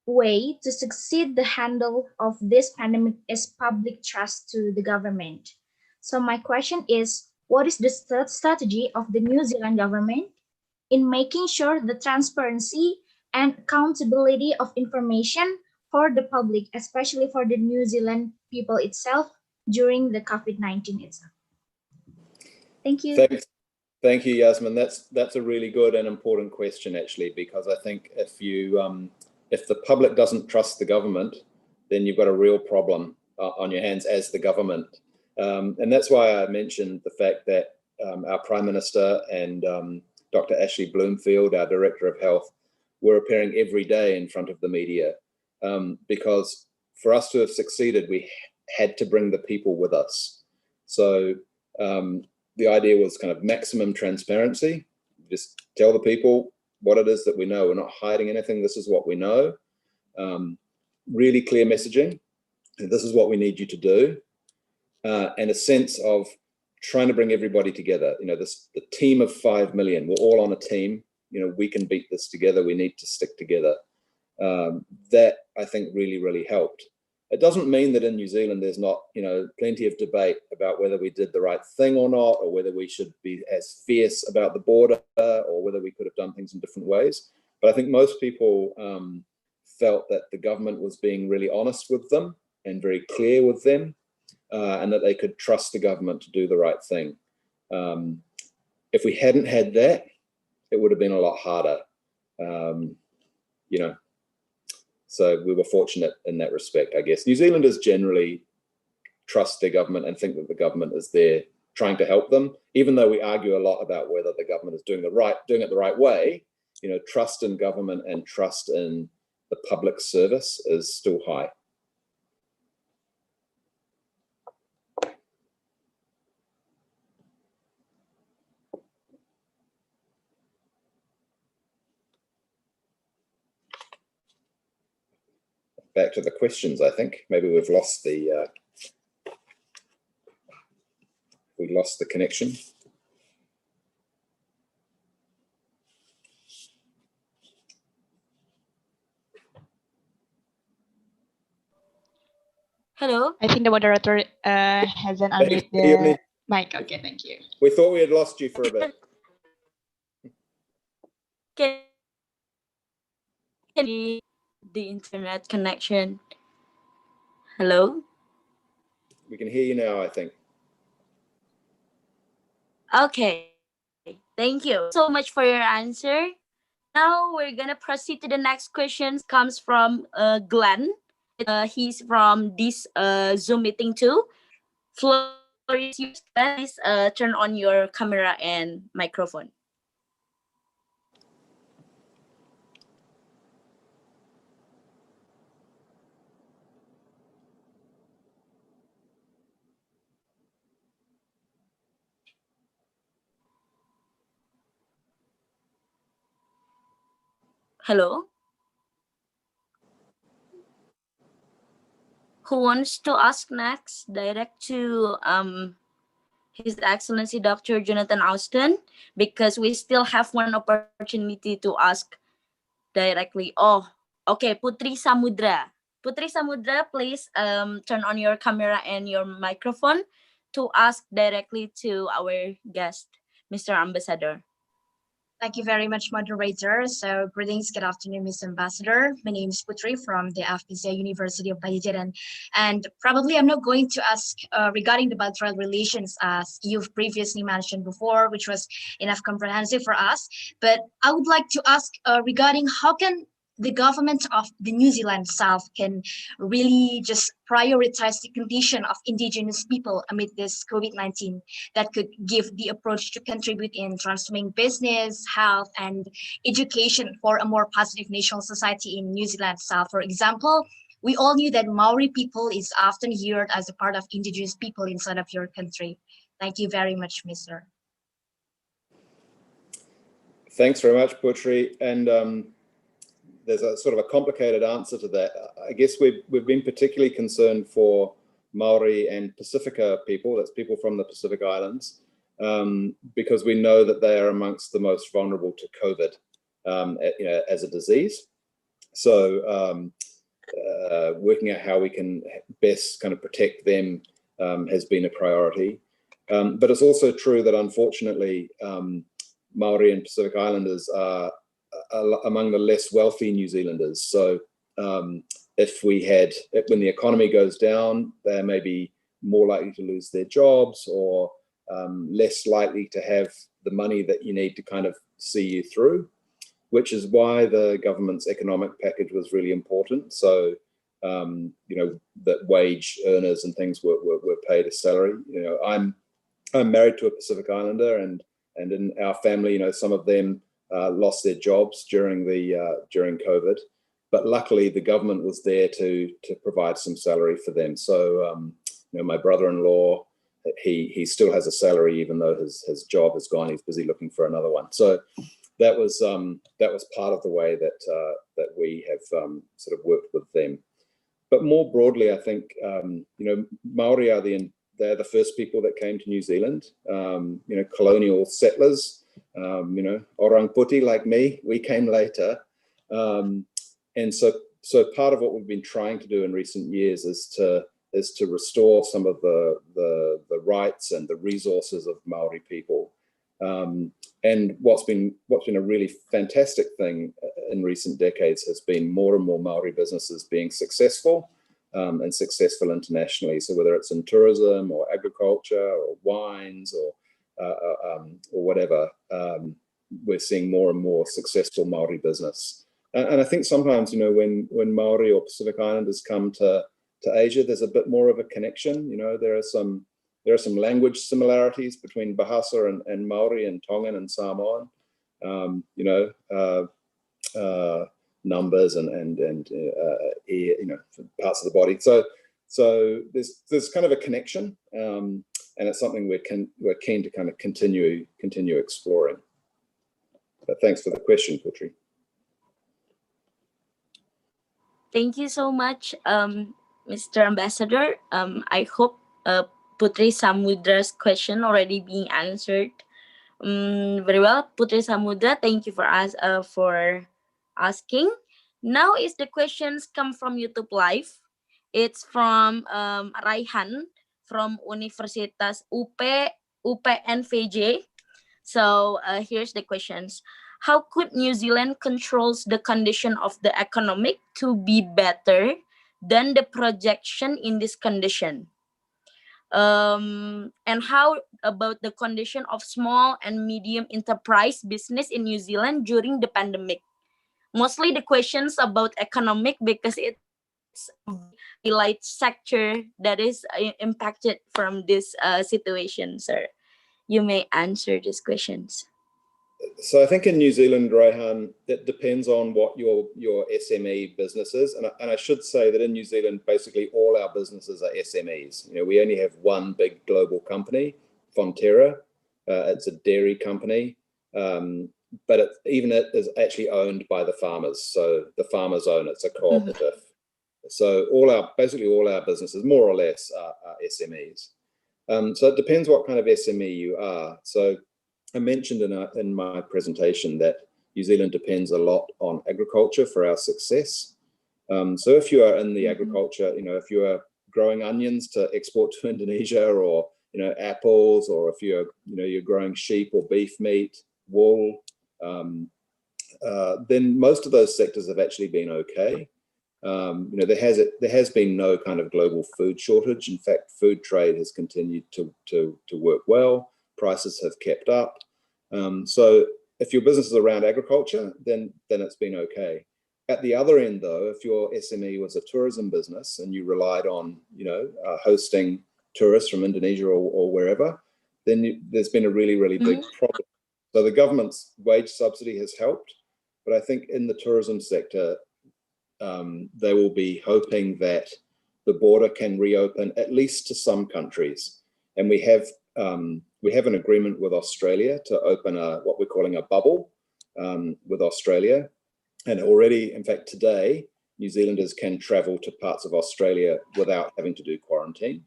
[SPEAKER 6] way to succeed the handle of this pandemic is public trust to the government. So my question is, what is the strategy of the New Zealand government in making sure the transparency and accountability of information for the public, especially for the New Zealand people itself during the COVID-19 itself? Thank you.
[SPEAKER 5] Thank you, Yasmin. That's a really good and important question, actually, because I think if the public doesn't trust the government, then you've got a real problem on your hands as the government. And that's why I mentioned the fact that our Prime Minister and Dr. Ashley Bloomfield, our Director of Health, were appearing every day in front of the media, because for us to have succeeded, we had to bring the people with us. So the idea was kind of maximum transparency. Just tell the people what it is that we know. We're not hiding anything. This is what we know. Really clear messaging. This is what we need you to do. And a sense of trying to bring everybody together. The team of 5 million, we're all on a team. We can beat this together. We need to stick together. That I think really, really helped. It doesn't mean that in New Zealand there's not, plenty of debate about whether we did the right thing or not, or whether we should be as fierce about the border, or whether we could have done things in different ways. But I think most people felt that the government was being really honest with them and very clear with them, and that they could trust the government to do the right thing. If we hadn't had that, it would have been a lot harder, So we were fortunate in that respect, I guess. New Zealanders generally trust their government and think that the government is there trying to help them, even though we argue a lot about whether the government is doing it the right way. Trust in government and trust in the public service is still high. Back to the questions, I think. Maybe we've lost the connection.
[SPEAKER 4] Hello.
[SPEAKER 3] I think the moderator hasn't unmuted the mic. Okay, thank you.
[SPEAKER 5] We thought we had lost you for a bit.
[SPEAKER 4] Can you the internet connection? Hello.
[SPEAKER 5] We can hear you now, I think.
[SPEAKER 4] Okay. Thank you so much for your answer. Now we're gonna proceed to the next question. Comes from Glenn. He's from this Zoom meeting too. Floor is yours, Glenn. Please turn on your camera and microphone. Hello. Who wants to ask next? Direct to His Excellency Dr. Jonathan Austin, because we still have one opportunity to ask directly. Oh, okay, Putri Samudra. Putri Samudra, please turn on your camera and your microphone to ask directly to our guest, Mr. Ambassador.
[SPEAKER 7] Thank you very much, moderator. So greetings, good afternoon, Mr. Ambassador. My name is Putri from the FPCI University of Padjadjaran. And probably I'm not going to ask regarding the bilateral relations as you've previously mentioned before, which was enough comprehensive for us. But I would like to ask regarding how can the government of the New Zealand South can really just prioritize the condition of indigenous people amid this COVID-19 that could give the approach to contribute in transforming business, health, and education for a more positive national society in New Zealand South. For example, we all knew that Maori people is often heard as a part of indigenous people inside of your country. Thank you very much, Mr.
[SPEAKER 5] Thanks very much, Putri. And there's a sort of a complicated answer to that. I guess we've been particularly concerned for Maori and Pacifica people, that's people from the Pacific Islands, because we know that they are amongst the most vulnerable to COVID as a disease. So working out how we can best kind of protect them has been a priority. But it's also true that unfortunately, Maori and Pacific Islanders are among the less wealthy New Zealanders. So when the economy goes down, they may be more likely to lose their jobs or less likely to have the money that you need to kind of see you through, which is why the government's economic package was really important. So, that wage earners and things were paid a salary. I'm married to a Pacific Islander, and in our family, some of them lost their jobs during COVID, but luckily the government was there to provide some salary for them. So my brother-in-law, he still has a salary even though his job is gone. He's busy looking for another one. So that was part of the way that we have sort of worked with them. But more broadly, I think Maori are they're the first people that came to New Zealand. Colonial settlers. Orang Puti like me, we came later. And so So part of what we've been trying to do in recent years is to restore some of the rights and the resources of Maori people. And what's been a really fantastic thing in recent decades has been more and more Maori businesses being successful and successful internationally. So whether it's in tourism or agriculture or wines or whatever, we're seeing more and more successful Maori business. And I think sometimes, you know, when Maori or Pacific Islanders come to Asia, there's a bit more of a connection. You know, there are some language similarities between Bahasa and Maori and Tongan and Samoan. You know, numbers and you know, parts of the body. So there's kind of a connection, and it's something we're keen to kind of continue exploring. But thanks for the question, Putri.
[SPEAKER 4] Thank you so much, Mr. Ambassador. I hope Putri Samudra's question already being answered very well. Putri Samudra, thank you for asking. Now is the questions come from YouTube Live. It's from Raihan from Universitas UPNVJ. So here's the questions. How could New Zealand controls the condition of the economic to be better than the projection in this condition? And how about the condition of small and medium enterprise business in New Zealand during the pandemic? Mostly the questions about economic because it's a light sector that is impacted from this situation, sir. You may answer these questions.
[SPEAKER 5] So I think in New Zealand, Raihan, it depends on what your SME business is. And I should say that in New Zealand, basically all our businesses are SMEs. You know, we only have one big global company, Fonterra. It's a dairy company, but even it is actually owned by the farmers. So the farmers own it. It's a cooperative. So basically all our businesses, more or less, are SMEs. So it depends what kind of SME you are. So I mentioned in my presentation that New Zealand depends a lot on agriculture for our success. So if you are in the agriculture, you know, if you are growing onions to export to Indonesia, or you know, apples, or if you're growing sheep or beef meat, wool, then most of those sectors have actually been okay. You know, there has been no kind of global food shortage. In fact, food trade has continued to work well. Prices have kept up. So if your business is around agriculture, then it's been okay. At the other end, though, if your SME was a tourism business and you relied on, you know, hosting tourists from Indonesia or wherever, then there's been a really, really big problem. So the government's wage subsidy has helped, but I think in the tourism sector, they will be hoping that the border can reopen at least to some countries. And we have an agreement with Australia to open what we're calling a bubble with Australia. And already, in fact, today, New Zealanders can travel to parts of Australia without having to do quarantine.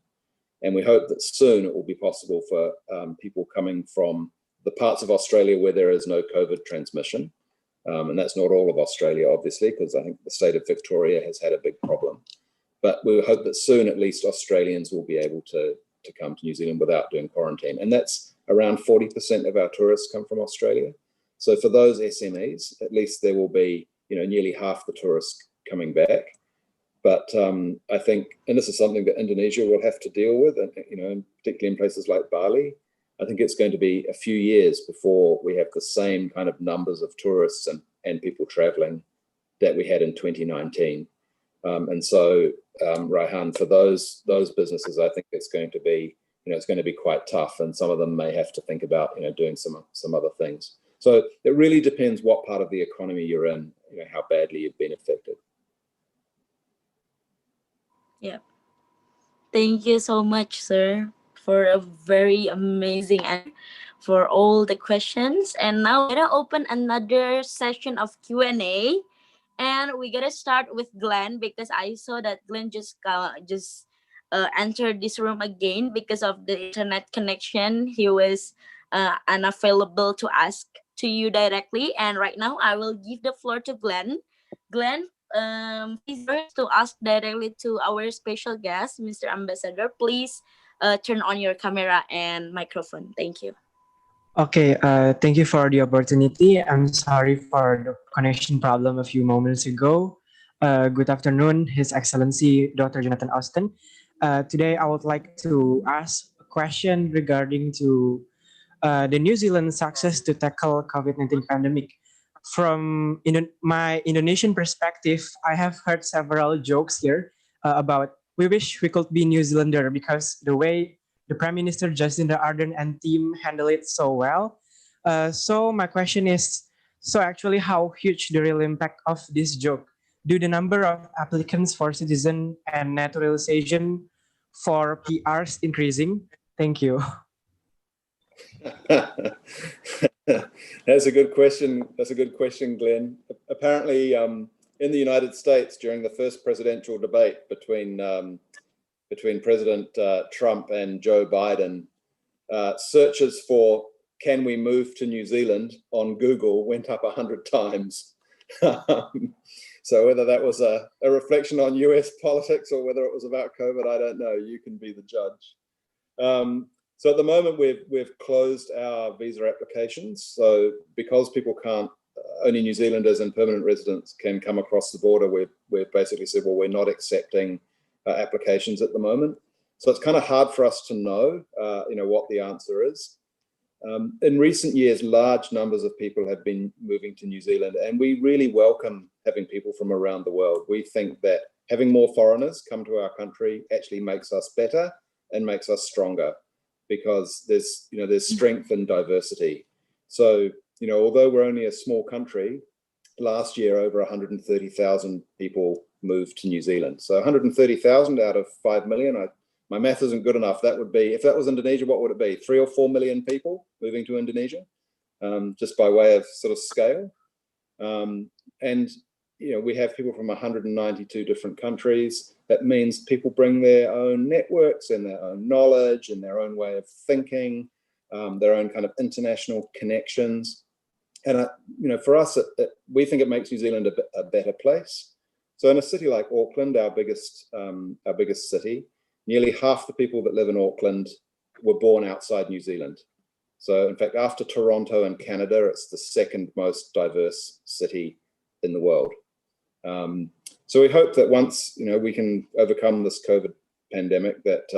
[SPEAKER 5] And we hope that soon it will be possible for people coming from the parts of Australia where there is no COVID transmission. And that's not all of Australia, obviously, because I think the state of Victoria has had a big problem. But we hope that soon, at least, Australians will be able to come to New Zealand without doing quarantine. And that's around 40% of our tourists come from Australia. So for those SMEs, at least there will be, you know, nearly half the tourists coming back. But I think, and this is something that Indonesia will have to deal with, and you know, particularly in places like Bali, I think it's going to be a few years before we have the same kind of numbers of tourists and people traveling that we had in 2019. And so, Raihan, for those businesses, I think it's going to be, you know, it's going to be quite tough, and some of them may have to think about, you know, doing some other things. So it really depends what part of the economy you're in, you know, how badly you've been affected.
[SPEAKER 4] Yeah. Thank you so much, sir, for a very amazing answer for all the questions. And now we're gonna open another session of Q&A. And we're gonna start with Glenn, because I saw that Glenn just entered this room again because of the internet connection. He was unavailable to ask to you directly. And right now I will give the floor to Glenn. Glenn, visitors to ask directly to our special guest, Mr. Ambassador. Please turn on your camera and microphone. Thank you.
[SPEAKER 8] Okay, thank you for the opportunity. I'm sorry for the connection problem a few moments ago. Good afternoon, His Excellency Dr. Jonathan Austin. Today, I would like to ask a question regarding to the New Zealand success to tackle COVID-19 pandemic. From my Indonesian perspective, I have heard several jokes here about we wish we could be New Zealander because the way the Prime Minister Jacinda Ardern and team handle it so well. So my question is, so actually how huge the real impact of this joke? Do the number of applicants for citizen and naturalization for PRs increasing? Thank you.
[SPEAKER 5] That's a good question. That's a good question, Glenn. Apparently, in the United States, during the first presidential debate between President Trump and Joe Biden, searches for "Can we move to New Zealand" on Google went up 100 times. So whether that was a reflection on US politics or whether it was about COVID, I don't know. You can be the judge. So at the moment, we've closed our visa applications. So because people can't, only New Zealanders and permanent residents can come across the border, we've basically said, well, we're not accepting applications at the moment. So it's kind of hard for us to know, what the answer is. In recent years, large numbers of people have been moving to New Zealand, and we really welcome having people from around the world. We think that having more foreigners come to our country actually makes us better and makes us stronger, because there's strength in diversity. So, although we're only a small country, last year over 130,000 people moved to New Zealand. So 130,000 out of 5 million. My math isn't good enough. That would be, if that was Indonesia, what would it be? 3 or 4 million people moving to Indonesia, just by way of sort of scale. And we have people from 192 different countries. That means people bring their own networks and their own knowledge and their own way of thinking, their own kind of international connections. And for us, we think it makes New Zealand a better place. So in a city like Auckland, our biggest city, nearly half the people that live in Auckland were born outside New Zealand. So in fact, after Toronto and Canada, it's the second most diverse city in the world. So we hope that once we can overcome this COVID pandemic, that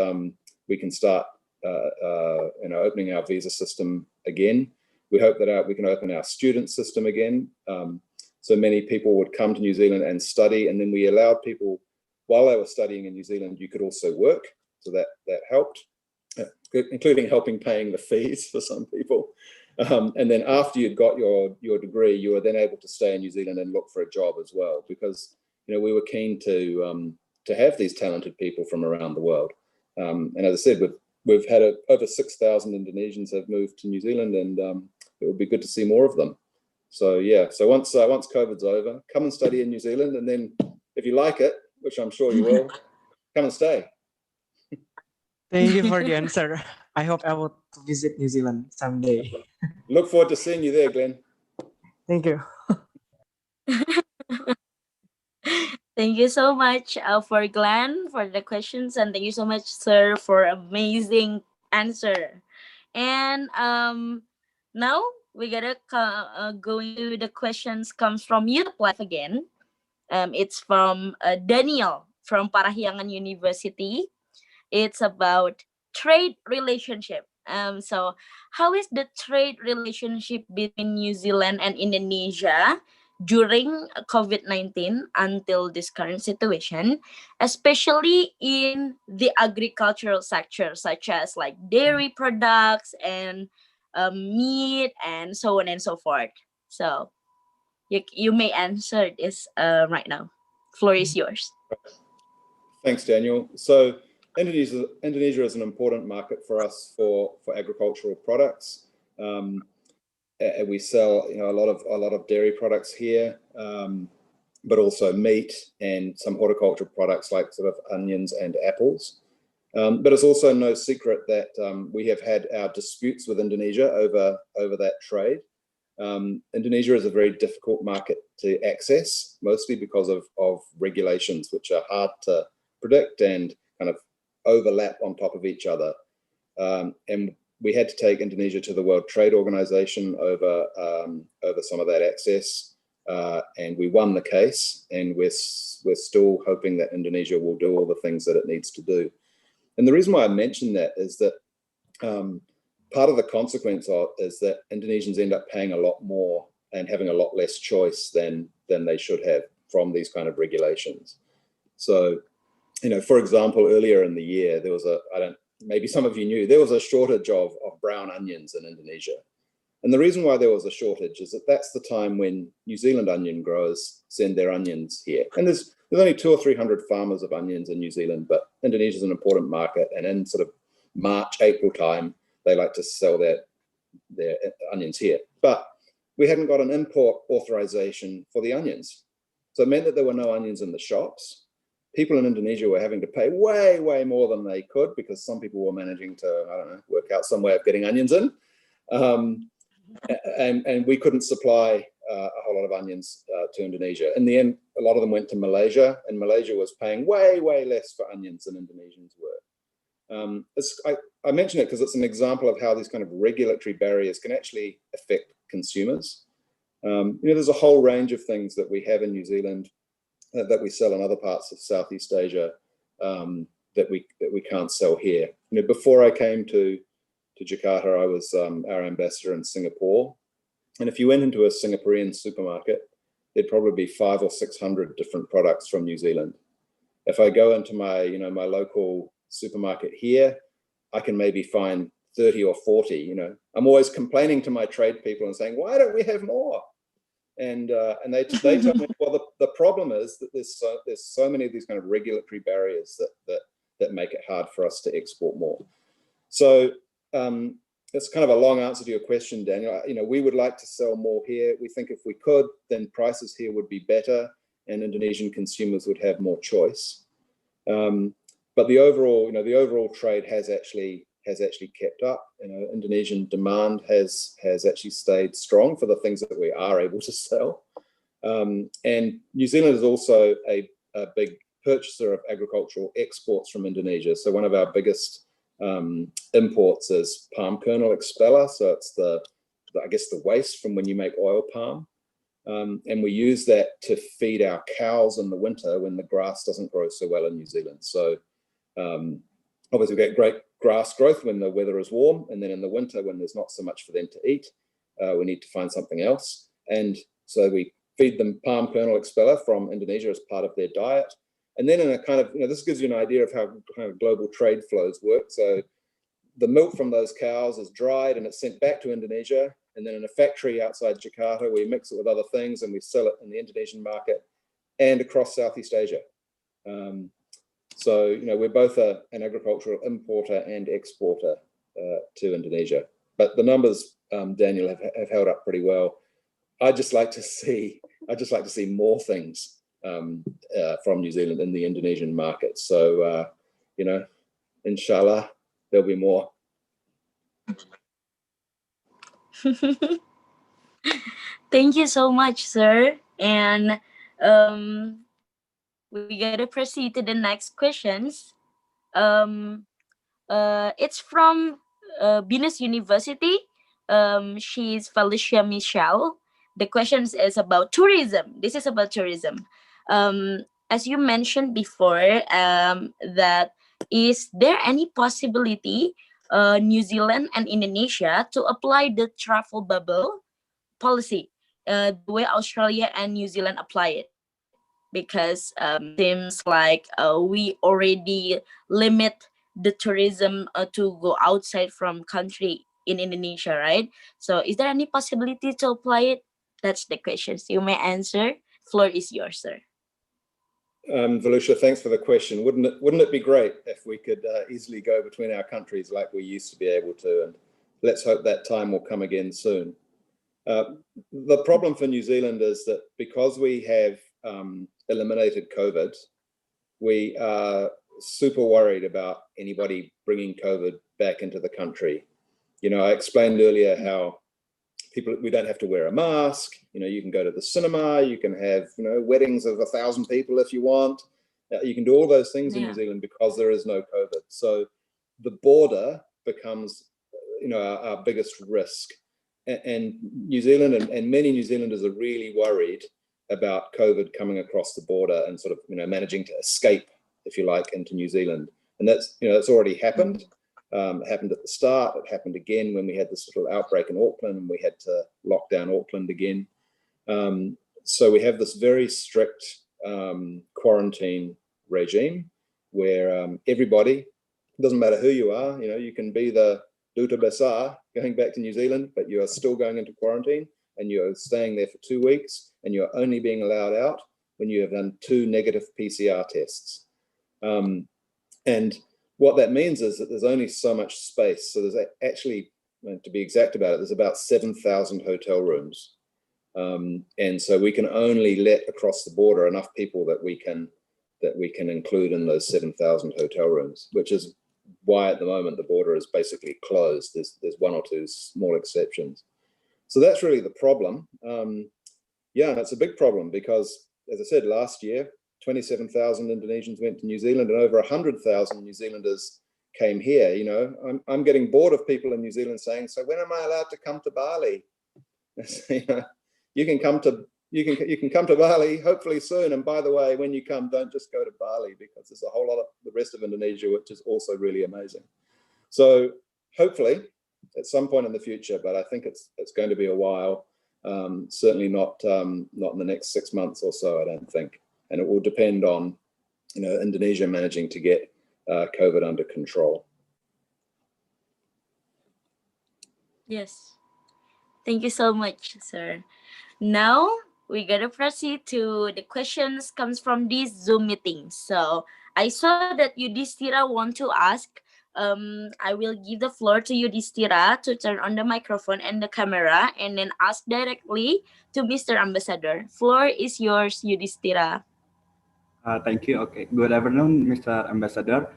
[SPEAKER 5] we can start opening our visa system again. We hope that we can open our student system again. So many people would come to New Zealand and study, and then we allowed people, while they were studying in New Zealand, you could also work. So that helped, including helping paying the fees for some people. And then after you'd got your degree, you were then able to stay in New Zealand and look for a job as well, because we were keen to have these talented people from around the world. And as I said, we've had over 6,000 Indonesians have moved to New Zealand, and it would be good to see more of them. So yeah, so once COVID's over, come and study in New Zealand, and then if you like it, which I'm sure you will, come and stay.
[SPEAKER 8] Thank you for the answer. I hope I will visit New Zealand someday.
[SPEAKER 5] Look forward to seeing you there, Glenn.
[SPEAKER 8] Thank you.
[SPEAKER 4] Thank you so much for Glenn for the questions, and thank you so much, sir, for amazing answer. And now we gotta go into the questions comes from YouTube Live again. It's from Daniel from Parahyangan University. It's about trade relationship. So how is the trade relationship between New Zealand and Indonesia during COVID-19 until this current situation, especially in the agricultural sector, such as like dairy products and meat and so on and so forth? So you may answer this right now. Floor is yours.
[SPEAKER 5] Thanks, Daniel. So Indonesia is an important market for us for agricultural products. We sell a lot of dairy products here, but also meat and some horticultural products like sort of onions and apples. But it's also no secret that we have had our disputes with Indonesia over that trade. Indonesia is a very difficult market to access, mostly because of regulations, which are hard to predict and kind of overlap on top of each other. And we had to take Indonesia to the World Trade Organization over some of that access, and we won the case. And we're still hoping that Indonesia will do all the things that it needs to do. And the reason why I mention that is that part of the consequence is that Indonesians end up paying a lot more and having a lot less choice than they should have from these kind of regulations. So, for example, earlier in the year, there was maybe some of you knew, there was a shortage of brown onions in Indonesia. And the reason why there was a shortage is that that's the time when New Zealand onion growers send their onions here. And there's only 200 or 300 farmers of onions in New Zealand, but Indonesia is an important market. And in sort of March, April time, they like to sell their onions here. But we hadn't got an import authorization for the onions. So it meant that there were no onions in the shops. People in Indonesia were having to pay way, way more than they could because some people were managing to, I don't know, work out some way of getting onions in. And we couldn't supply a whole lot of onions to Indonesia. In the end, a lot of them went to Malaysia, and Malaysia was paying way, way less for onions than Indonesians were. I mention it because it's an example of how these kind of regulatory barriers can actually affect consumers. There's a whole range of things that we have in New Zealand that we sell in other parts of Southeast Asia that we can't sell here. Before I came to Jakarta, I was our ambassador in Singapore. And if you went into a Singaporean supermarket, there'd probably be 500 or 600 different products from New Zealand. If I go into my local supermarket here, I can maybe find 30 or 40. I'm always complaining to my trade people and saying, why don't we have more? And they tell me, well, the problem is that there's so many of these kind of regulatory barriers that make it hard for us to export more. So it's kind of a long answer to your question, Daniel. We would like to sell more here. We think if we could, then prices here would be better and Indonesian consumers would have more choice. But the overall trade has actually kept up. Indonesian demand has actually stayed strong for the things that we are able to sell. And New Zealand is also a big purchaser of agricultural exports from Indonesia. So one of our biggest imports is palm kernel expeller. So it's the waste from when you make oil palm. And we use that to feed our cows in the winter when the grass doesn't grow so well in New Zealand. So obviously we get great grass growth when the weather is warm, and then in the winter when there's not so much for them to eat, we need to find something else. And so we feed them palm kernel expeller from Indonesia as part of their diet. And then in a kind of, this gives you an idea of how kind of global trade flows work. So the milk from those cows is dried and it's sent back to Indonesia. And then in a factory outside Jakarta, we mix it with other things and we sell it in the Indonesian market and across Southeast Asia. So, we're both an agricultural importer and exporter to Indonesia. But the numbers, Daniel, have held up pretty well. I'd just like to see more things from New Zealand in the Indonesian market. So, inshallah, there'll be more.
[SPEAKER 4] Thank you so much, sir. And we gotta proceed to the next questions. It's from Venus University. She's Felicia Michelle. The question is about tourism. This is about tourism. As you mentioned before, that is there any possibility New Zealand and Indonesia to apply the travel bubble policy the way Australia and New Zealand apply it? Because seems like we already limit the tourism to go outside from country in Indonesia, right? So is there any possibility to apply it? That's the question. So you may answer. Floor is yours, sir.
[SPEAKER 5] Volusia, thanks for the question. Wouldn't it be great if we could easily go between our countries like we used to be able to? And let's hope that time will come again soon. The problem for New Zealand is that because we have eliminated COVID, we are super worried about anybody bringing COVID back into the country. I explained earlier how we don't have to wear a mask. You can go to the cinema, you can have, weddings of 1,000 people if you want. You can do all those things in New Zealand because there is no COVID. So the border becomes, our biggest risk. And New Zealand and many New Zealanders are really worried about COVID coming across the border and sort of, managing to escape, if you like, into New Zealand. And that's, that's already happened. It happened at the start. It happened again when we had this little outbreak in Auckland and we had to lock down Auckland again. So we have this very strict quarantine regime where everybody, it doesn't matter who you are, you can be the Duta Besar going back to New Zealand, but you are still going into quarantine and you're staying there for 2 weeks and you're only being allowed out when you have done 2 negative PCR tests. And what that means is that there's only so much space. So there's actually, to be exact about it, there's about 7,000 hotel rooms. And so we can only let across the border enough people that we can include in those 7,000 hotel rooms, which is why at the moment the border is basically closed. There's 1 or 2 small exceptions. So that's really the problem. Yeah, and it's a big problem because, as I said, last year, 27,000 Indonesians went to New Zealand and over 100,000 New Zealanders came here. I'm getting bored of people in New Zealand saying, so when am I allowed to come to Bali? You can come to Bali hopefully soon. And by the way, when you come, don't just go to Bali because there's a whole lot of the rest of Indonesia, which is also really amazing. So hopefully at some point in the future, but I think it's going to be a while. Certainly not in the next 6 months or so, I don't think. And it will depend on, Indonesia managing to get COVID under control.
[SPEAKER 4] Yes. Thank you so much, sir. Now we're gonna proceed to the questions comes from this Zoom meeting. So I saw that Yudhistira want to ask. I will give the floor to Yudhistira to turn on the microphone and the camera and then ask directly to Mr. Ambassador. Floor is yours, Yudhistira.
[SPEAKER 9] Thank you. Okay. Good afternoon, Mr. Ambassador.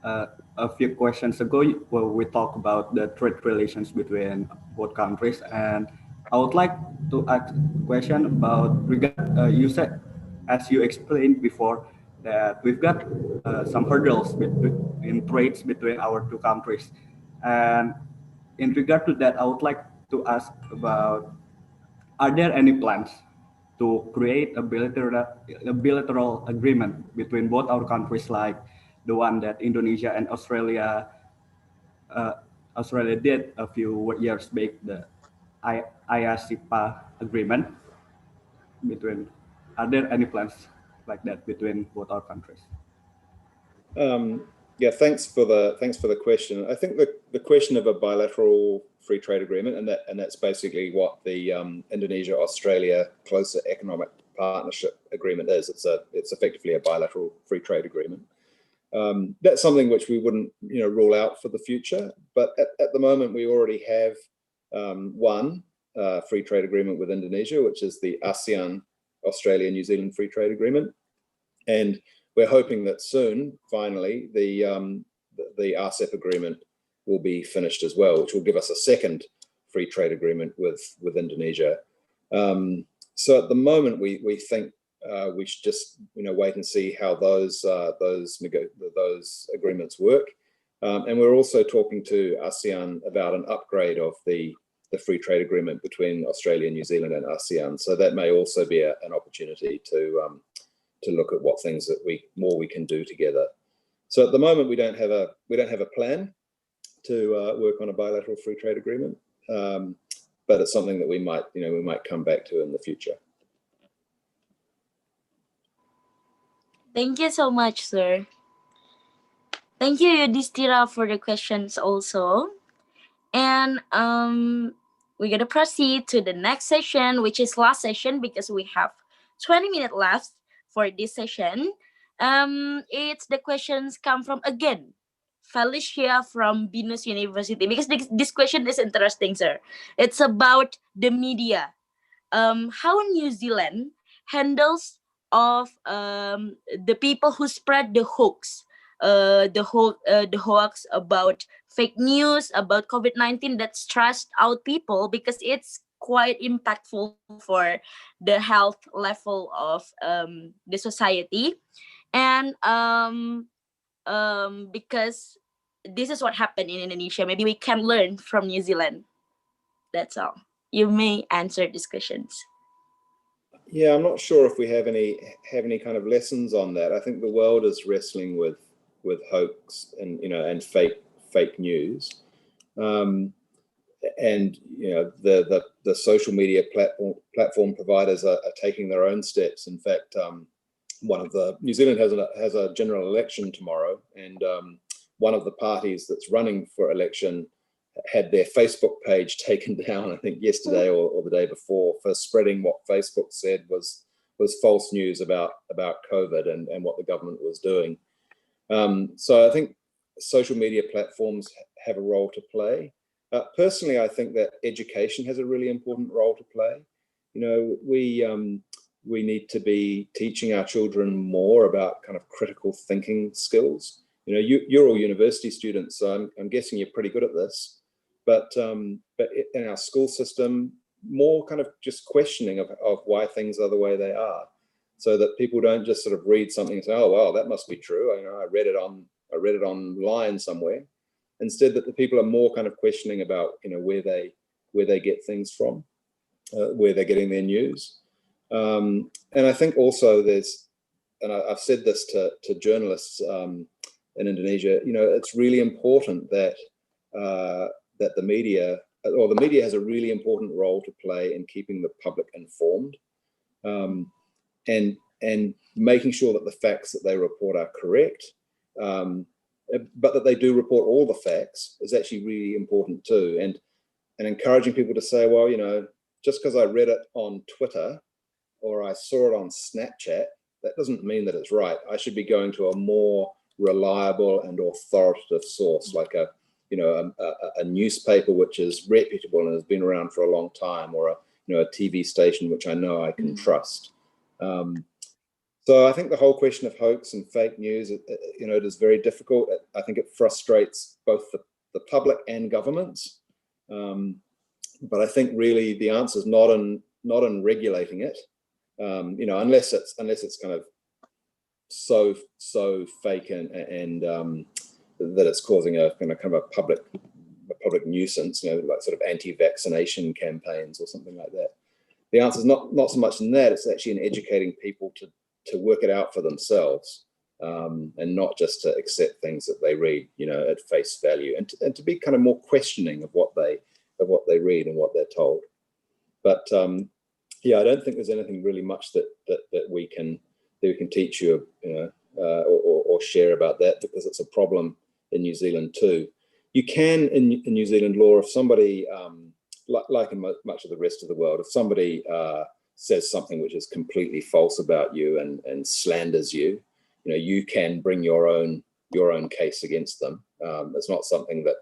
[SPEAKER 9] A few questions ago, we talked about the trade relations between both countries, and I would like to ask a question about you said, as you explained before, that we've got some hurdles in trades between our 2 countries. And in regard to that, I would like to ask about, are there any plans to create a bilateral agreement between both our countries, like the one that Indonesia and Australia did a few years back, the IASIPA agreement between? Are there any plans like that between both our countries?
[SPEAKER 5] Yeah, thanks for the question. I think the question of a bilateral free trade agreement, and that's basically what the Indonesia-Australia Closer Economic Partnership Agreement is. It's effectively a bilateral free trade agreement. That's something which we wouldn't rule out for the future, but at the moment we already have one free trade agreement with Indonesia, which is the ASEAN Australia-New Zealand Free Trade Agreement, and we're hoping that soon, finally, the RCEP agreement will be finished as well, which will give us a second free trade agreement with Indonesia. So at the moment, we think we should just wait and see how those agreements work. And we're also talking to ASEAN about an upgrade of the free trade agreement between Australia, New Zealand, and ASEAN. So that may also be an opportunity to look at what things that we can do together. So at the moment, we don't have a plan to work on a bilateral free trade agreement, but it's something that we might come back to in the future.
[SPEAKER 4] Thank you so much, sir. Thank you, Yudhistira, for the questions also. And we're gonna proceed to the next session, which is last session because we have 20 minutes left for this session. It's the questions come from again Felicia from Binus University, because this question is interesting, sir. It's about the media. How New Zealand handles of the people who spread the hoax, the hoax about fake news about COVID-19 that stressed out people because it's quite impactful for the health level of the society. And because this is what happened in Indonesia, maybe we can learn from New Zealand. That's all. You may answer these questions.
[SPEAKER 5] Yeah, I'm not sure if we have any kind of lessons on that. I think the world is wrestling with hoax and and fake news, and the social media platform providers are taking their own steps. In fact, New Zealand has a general election tomorrow, and one of the parties that's running for election had their Facebook page taken down, I think yesterday or the day before, for spreading what Facebook said was false news about COVID and what the government was doing. So I think social media platforms have a role to play. Personally, I think that education has a really important role to play. We need to be teaching our children more about kind of critical thinking skills. You're all university students, so I'm guessing you're pretty good at this. But in our school system, more kind of just questioning of why things are the way they are, so that people don't just sort of read something and say, "Oh, well, that must be true. I read it online somewhere." Instead, that the people are more kind of questioning about where they get things from, where they're getting their news. And I think also I've said this to journalists in Indonesia. It's really important that the media has a really important role to play in keeping the public informed, and making sure that the facts that they report are correct, but that they do report all the facts is actually really important too. And encouraging people to say, well, just because I read it on Twitter or I saw it on Snapchat, that doesn't mean that it's right. I should be going to a more reliable and authoritative source, like a newspaper which is reputable and has been around for a long time, or a TV station which I know I can trust. So I think the whole question of hoax and fake news, it is very difficult. I think it frustrates both the public and governments. But I think really the answer is not in regulating it, unless it's kind of so fake and that it's causing a kind of a public nuisance, like sort of anti-vaccination campaigns or something like that. The answer is not so much in that; it's actually in educating people to work it out for themselves, and not just to accept things that they read, at face value, and to be kind of more questioning of what they read and what they're told. But yeah, I don't think there's anything really much that we can teach you, or share about that, because it's a problem in New Zealand too. You can in New Zealand law, if somebody like in much of the rest of the world, if somebody says something which is completely false about you and slanders you, you can bring your own case against them. It's not something that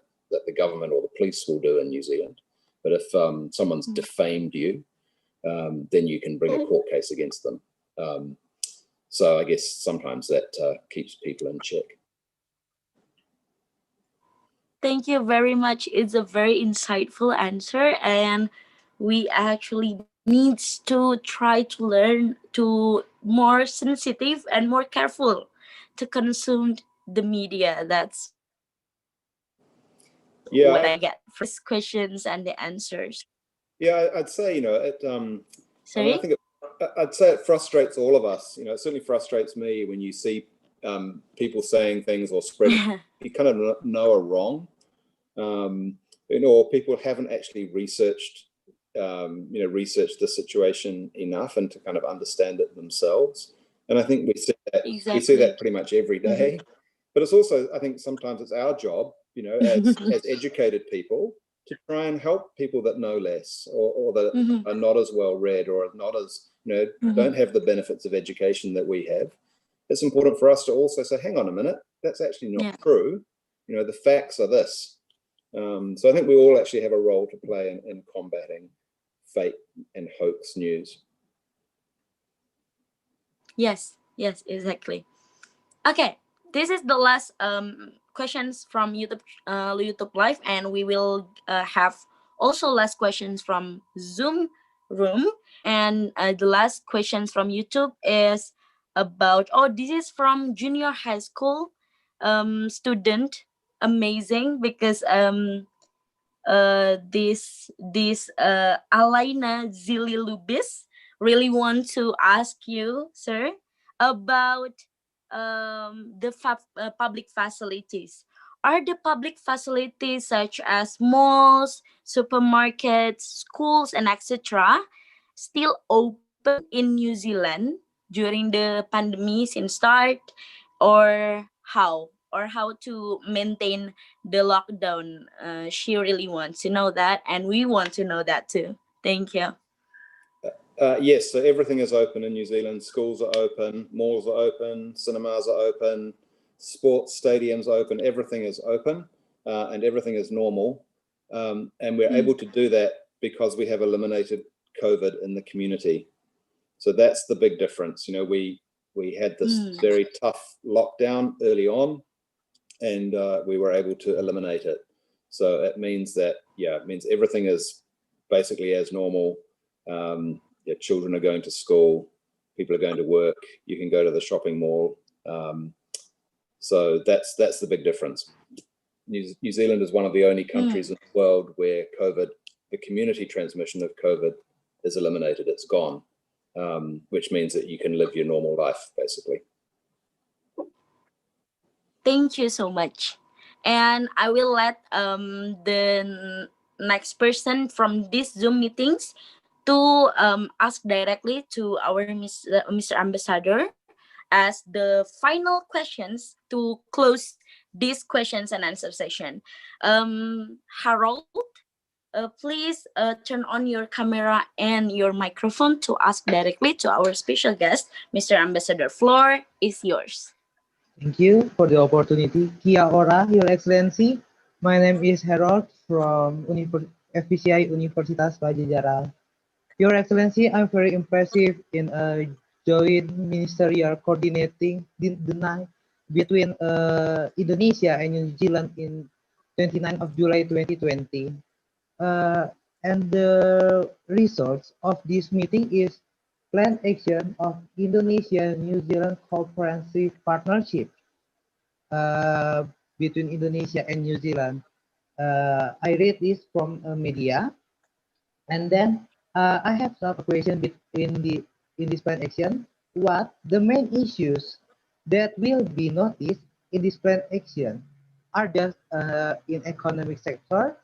[SPEAKER 5] the government or the police will do in New Zealand. But if someone's defamed you, then you can bring a court case against them. So I guess sometimes that keeps people in check.
[SPEAKER 4] Thank you very much. It's a very insightful answer, and we actually need to try to learn to more sensitive and more careful to consume the media. That's what I get for these questions and the answers.
[SPEAKER 5] Yeah, I'd say
[SPEAKER 4] Sorry?
[SPEAKER 5] I think I'd say it frustrates all of us. It certainly frustrates me when you see people saying things or spreading you kind of know are wrong, or people haven't actually researched the situation enough and to kind of understand it themselves. And I think we see that we see that pretty much every day. But it's also, I think sometimes it's our job, as educated people, to try and help people that know less, or that are not as well read, or are not as don't have the benefits of education that we have. It's important for us to also say, hang on a minute, that's actually not true. The facts are this. So I think we all actually have a role to play in combating fake and hoax news.
[SPEAKER 4] Yes, exactly. Okay, this is the last questions from YouTube Live, and we will have also last questions from Zoom room, and the last questions from YouTube is about, oh, this is from junior high school student. Amazing, because this Alaina Zililubis really want to ask you, sir, about public facilities. Are the public facilities such as malls, supermarkets, schools, and etc. still open in New Zealand during the pandemic since start, or how? Or how to maintain the lockdown? She really wants to know that, and we want to know that too. Thank you.
[SPEAKER 5] Yes, so everything is open in New Zealand. Schools are open, malls are open, cinemas are open, sports stadiums are open. Everything is open, and everything is normal. And we're able to do that because we have eliminated COVID in the community. So that's the big difference. You know, we had this very tough lockdown early on, and we were able to eliminate it. So it means that, it means everything is basically as normal. Children are going to school, people are going to work, you can go to the shopping mall. So that's the big difference. New Zealand is one of the only countries in the world where COVID, the community transmission of COVID, is eliminated. It's gone, which means that you can live your normal life, basically.
[SPEAKER 4] Thank you so much. And I will let the next person from this Zoom meetings to ask directly to our Mr. Ambassador as the final questions to close this questions and answer session. Harold, please turn on your camera and your microphone to ask directly to our special guest, Mr. Ambassador. Floor is yours.
[SPEAKER 10] Thank you for the opportunity. Kia ora, Your Excellency. My name is Harold from FPCI Universitas Padjadjaran. Your Excellency, I'm very impressive in a joint ministerial coordinating the night between Indonesia and New Zealand in 29th of July 2020. And the results of this meeting is planned action of Indonesia-New Zealand comprehensive partnership between Indonesia and New Zealand. I read this from media, and then I have some question in this plan action. What the main issues that will be noticed in this plan action are just in economic sector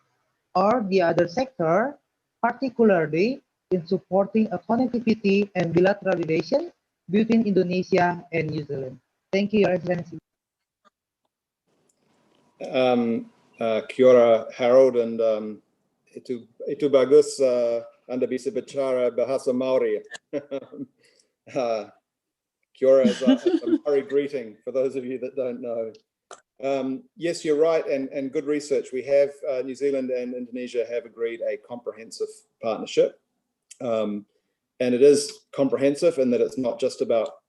[SPEAKER 10] or the other sector, particularly in supporting a connectivity and bilateral relation between Indonesia and New Zealand. Thank you, Your Excellency.
[SPEAKER 5] Kia ora, Harold, and itu bagus Anda bisa bicara bahasa Maori. Kia ora is a Maori greeting for those of you that don't know. Yes, you're right, and good research. We have New Zealand and Indonesia have agreed a comprehensive partnership, and it is comprehensive in that it's not just about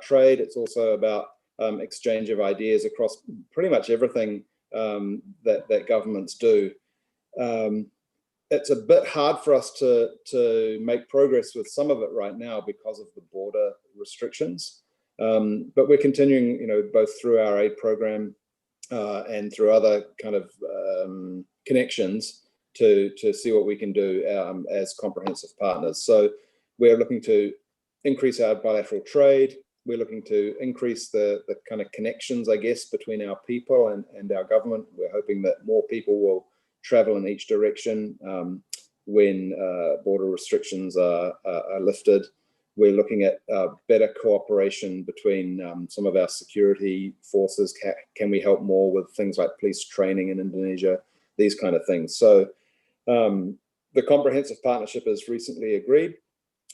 [SPEAKER 5] trade. It's also about exchange of ideas across pretty much everything that governments do. It's a bit hard for us to make progress with some of it right now because of the border restrictions. But we're continuing, both through our aid program and through other kind of connections to see what we can do as comprehensive partners. So we're looking to increase our bilateral trade. We're looking to increase the kind of connections, I guess, between our people and our government. We're hoping that more people will travel in each direction when border restrictions are lifted. We're looking at better cooperation between some of our security forces. Can we help more with things like police training in Indonesia? These kind of things. So the comprehensive partnership is recently agreed,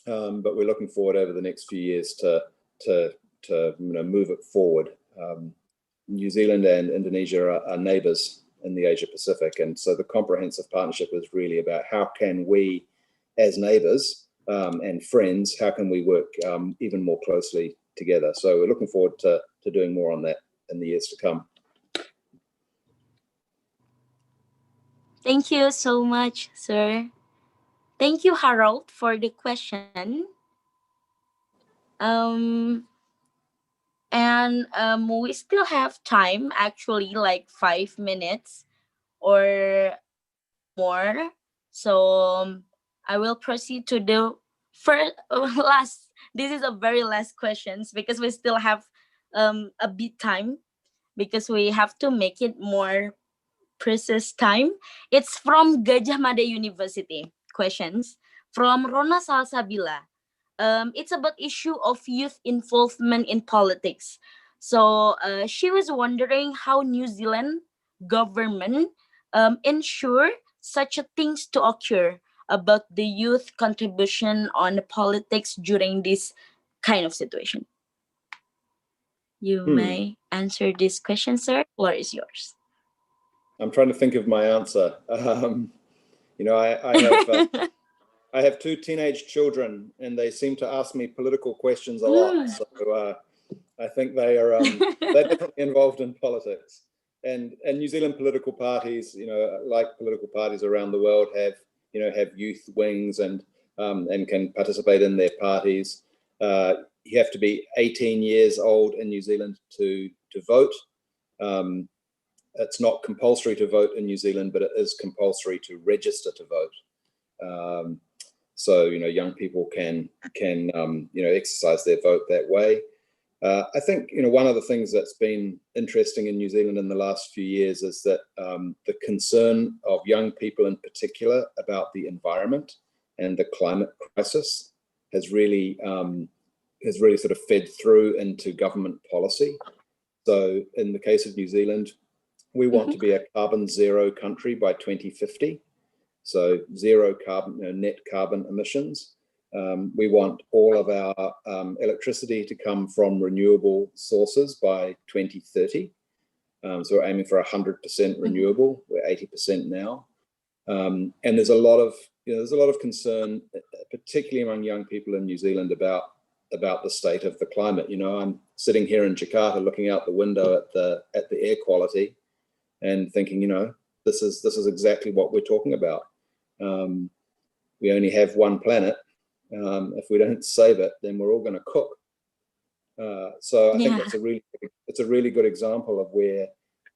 [SPEAKER 5] but we're looking forward over the next few years to move it forward. New Zealand and Indonesia are neighbors in the Asia Pacific, and so the comprehensive partnership is really about how can we, as neighbors and friends, how can we work even more closely together. So we're looking forward to doing more on that in the years to come.
[SPEAKER 4] Thank you so much, sir. Thank you, Harold, for the question. Um, and we still have time, actually, like 5 minutes or more. So I will proceed to the first last. This is a very last questions because we still have a bit time because we have to make it more precise time. It's from Gajah Mada University. Questions from Rona Salsabila. It's about issue of youth involvement in politics. So she was wondering how New Zealand government ensure such a things to occur about the youth contribution on politics during this kind of situation. You may answer this question, sir. Floor is yours.
[SPEAKER 5] I'm trying to think of my answer. You know, I have two teenage children, and they seem to ask me political questions a lot. So I think they are they're definitely involved in politics. And New Zealand political parties, you know, like political parties around the world, have youth wings and can participate in their parties. You have to be 18 years old in New Zealand to vote. It's not compulsory to vote in New Zealand, but it is compulsory to register to vote. So young people can exercise their vote that way. I think one of the things that's been interesting in New Zealand in the last few years is that the concern of young people in particular about the environment and the climate crisis has really sort of fed through into government policy. So in the case of New Zealand, we want to be a carbon zero country by 2050. So zero carbon, net carbon emissions. We want all of our electricity to come from renewable sources by 2030. So we're aiming for 100% renewable. We're 80% now. And there's a lot of concern, particularly among young people in New Zealand, about the state of the climate. I'm sitting here in Jakarta, looking out the window at the air quality, and thinking, this is exactly what we're talking about. We only have one planet. If we don't save it, then we're all going to cook. So I think it's a really good example of where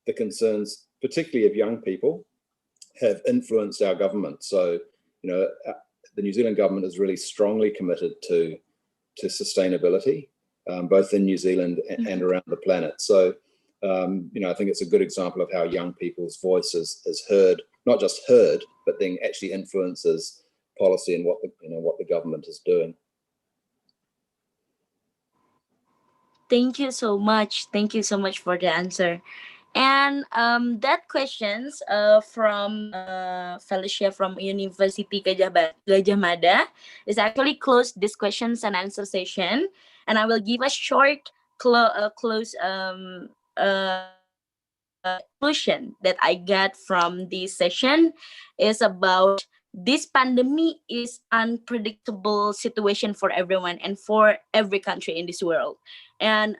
[SPEAKER 5] the concerns, particularly of young people, have influenced our government. So the New Zealand government is really strongly committed to sustainability, both in New Zealand and around the planet. So I think it's a good example of how young people's voice is heard, not just heard, but then actually influences policy and what the government is doing.
[SPEAKER 4] Thank you so much. Thank you so much for the answer. And that questions from Felicia from University Gajah Mada is actually close this questions and answer session. And I will give a short close conclusion that I got from this session is about this pandemic is unpredictable situation for everyone and for every country in this world. And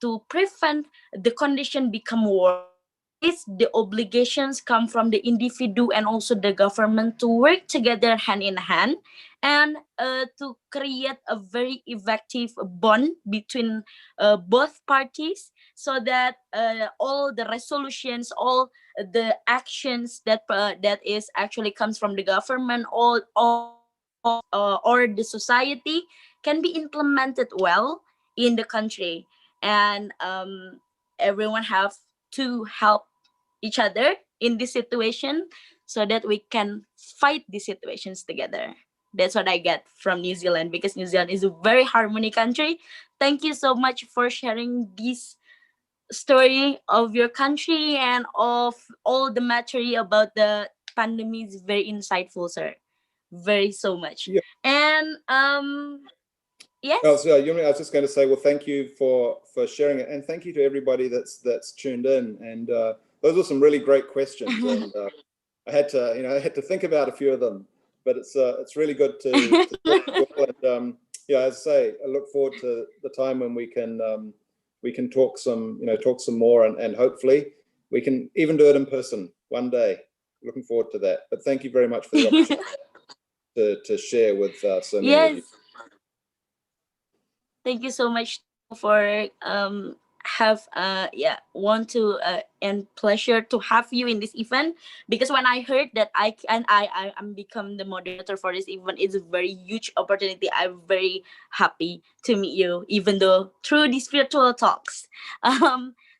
[SPEAKER 4] to prevent the condition become worse, the obligations come from the individual and also the government to work together hand in hand and to create a very effective bond between both parties, so that all the resolutions, all the actions that is actually comes from the government or the society can be implemented well in the country. And everyone have to help each other in this situation so that we can fight these situations together. That's what I get from New Zealand, because New Zealand is a very harmonious country. Thank you so much for sharing this story of your country and of all the material about the pandemic. Is very insightful, sir. Very so much.
[SPEAKER 5] Yeah.
[SPEAKER 4] And yes.
[SPEAKER 5] Oh, so, I was just going to say, well, thank you for sharing it, and thank you to everybody that's tuned in. And those were some really great questions, and I had to think about a few of them. But it's really good to talk. And as I say, I look forward to the time when we can talk some more, and hopefully we can even do it in person one day. looking forward to that. But thank you very much for the opportunity to share with so many of you.
[SPEAKER 4] Yes. Thank you so much for have want to and pleasure to have you in this event, because when I heard that I am become the moderator for this event, it's a very huge opportunity. I'm very happy to meet you, even though through these virtual talks.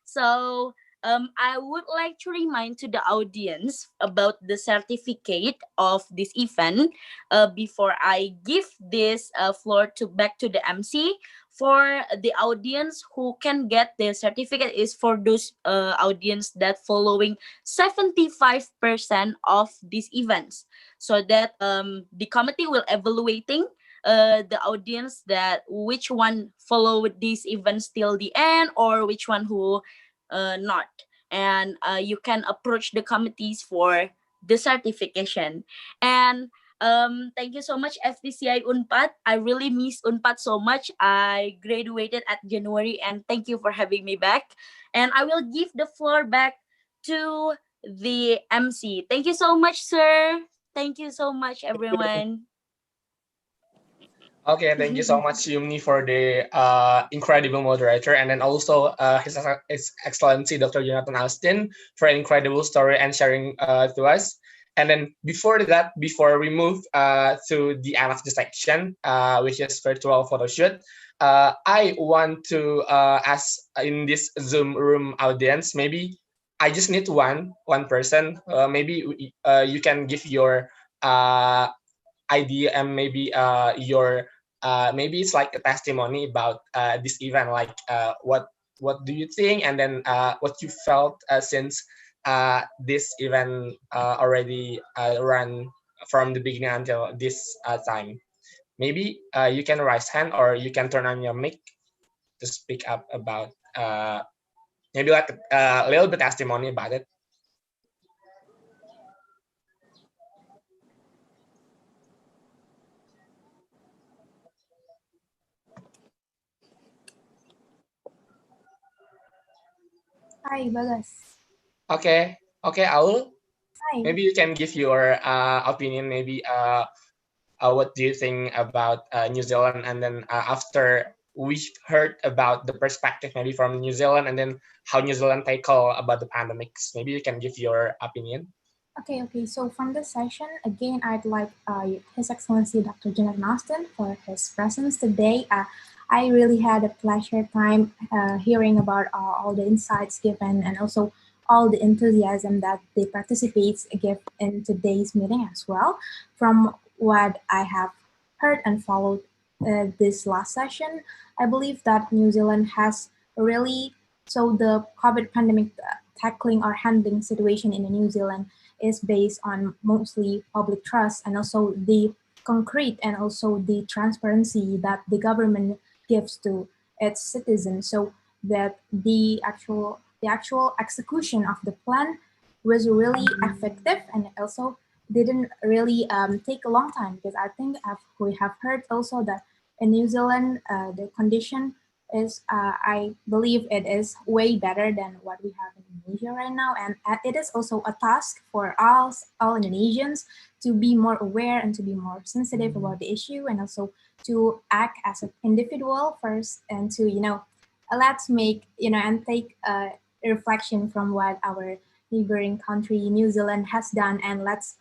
[SPEAKER 4] So I would like to remind to the audience about the certificate of this event before I give this floor to back to the MC. For the audience who can get the certificate is for those audience that following 75% of these events, so that the committee will evaluating the audience that which one followed these events till the end or which one who not, and you can approach the committees for the certification. And thank you so much, FPCI Unpad. I really miss Unpad so much. I graduated at January, and thank you for having me back. And I will give the floor back to the MC. Thank you so much, sir. Thank you so much, everyone.
[SPEAKER 1] Okay, thank you so much, Yumni, for the incredible moderator, and then also His Excellency Dr. Jonathan Austin for an incredible story and sharing to us. And then before that, before we move to the end of the section, which is virtual photo shoot, I want to ask in this Zoom room audience, maybe I just need one person. Maybe you can give your idea and maybe your maybe it's like a testimony about this event, like what do you think, and then what you felt since this event already run from the beginning until this time. Maybe you can raise hand or you can turn on your mic to speak up about maybe like a little bit testimony about it.
[SPEAKER 11] Hi, Bagas.
[SPEAKER 1] Okay, Aul,
[SPEAKER 11] Hi.
[SPEAKER 1] maybe you can give your opinion, maybe what do you think about New Zealand, and then after we heard about the perspective maybe from New Zealand, and then how New Zealand tackle about the pandemics, maybe you can give your opinion.
[SPEAKER 11] Okay. So from this session, again, I'd like His Excellency Dr. Jonathan Austin for his presence today. I really had a pleasure time hearing about all the insights given and also all the enthusiasm that the participants give in today's meeting as well. From what I have heard and followed this last session, I believe that New Zealand has really, so the COVID pandemic tackling or handling situation in New Zealand is based on mostly public trust and also the concrete and also the transparency that the government gives to its citizens, so that the actual execution of the plan was really effective and also didn't really take a long time, because I think we have heard also that in New Zealand the condition is I believe it is way better than what we have in Indonesia right now, and it is also a task for us all Indonesians to be more aware and to be more sensitive about the issue, and also to act as an individual first, and to let's make and take a reflection from what our neighboring country New Zealand has done, and let's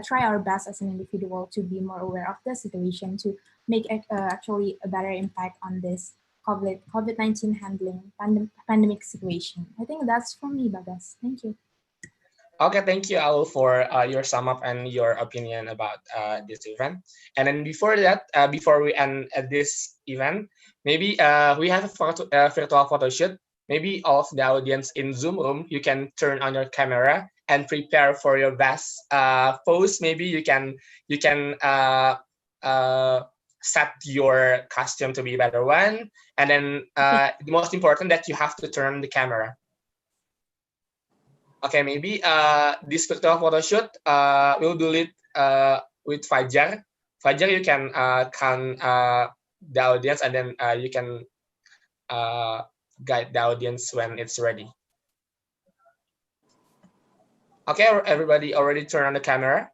[SPEAKER 11] try our best as an individual to be more aware of the situation, to make actually a better impact on this COVID-19 handling pandemic situation. I think that's from me, Bagas. Thank you.
[SPEAKER 1] Okay, thank you, Aul, for your sum up and your opinion about this event. And then before that, before we end this event, maybe we have a virtual photo shoot. Maybe all of the audience in Zoom room, you can turn on your camera and prepare for your best pose. Maybe you can set your costume to be a better one, and then the most important that you have to turn the camera. Okay, maybe this virtual photo shoot we'll do it with Fajar. Fajar, you can count the audience, and then you can guide the audience when it's ready. Okay, everybody already turn on the camera.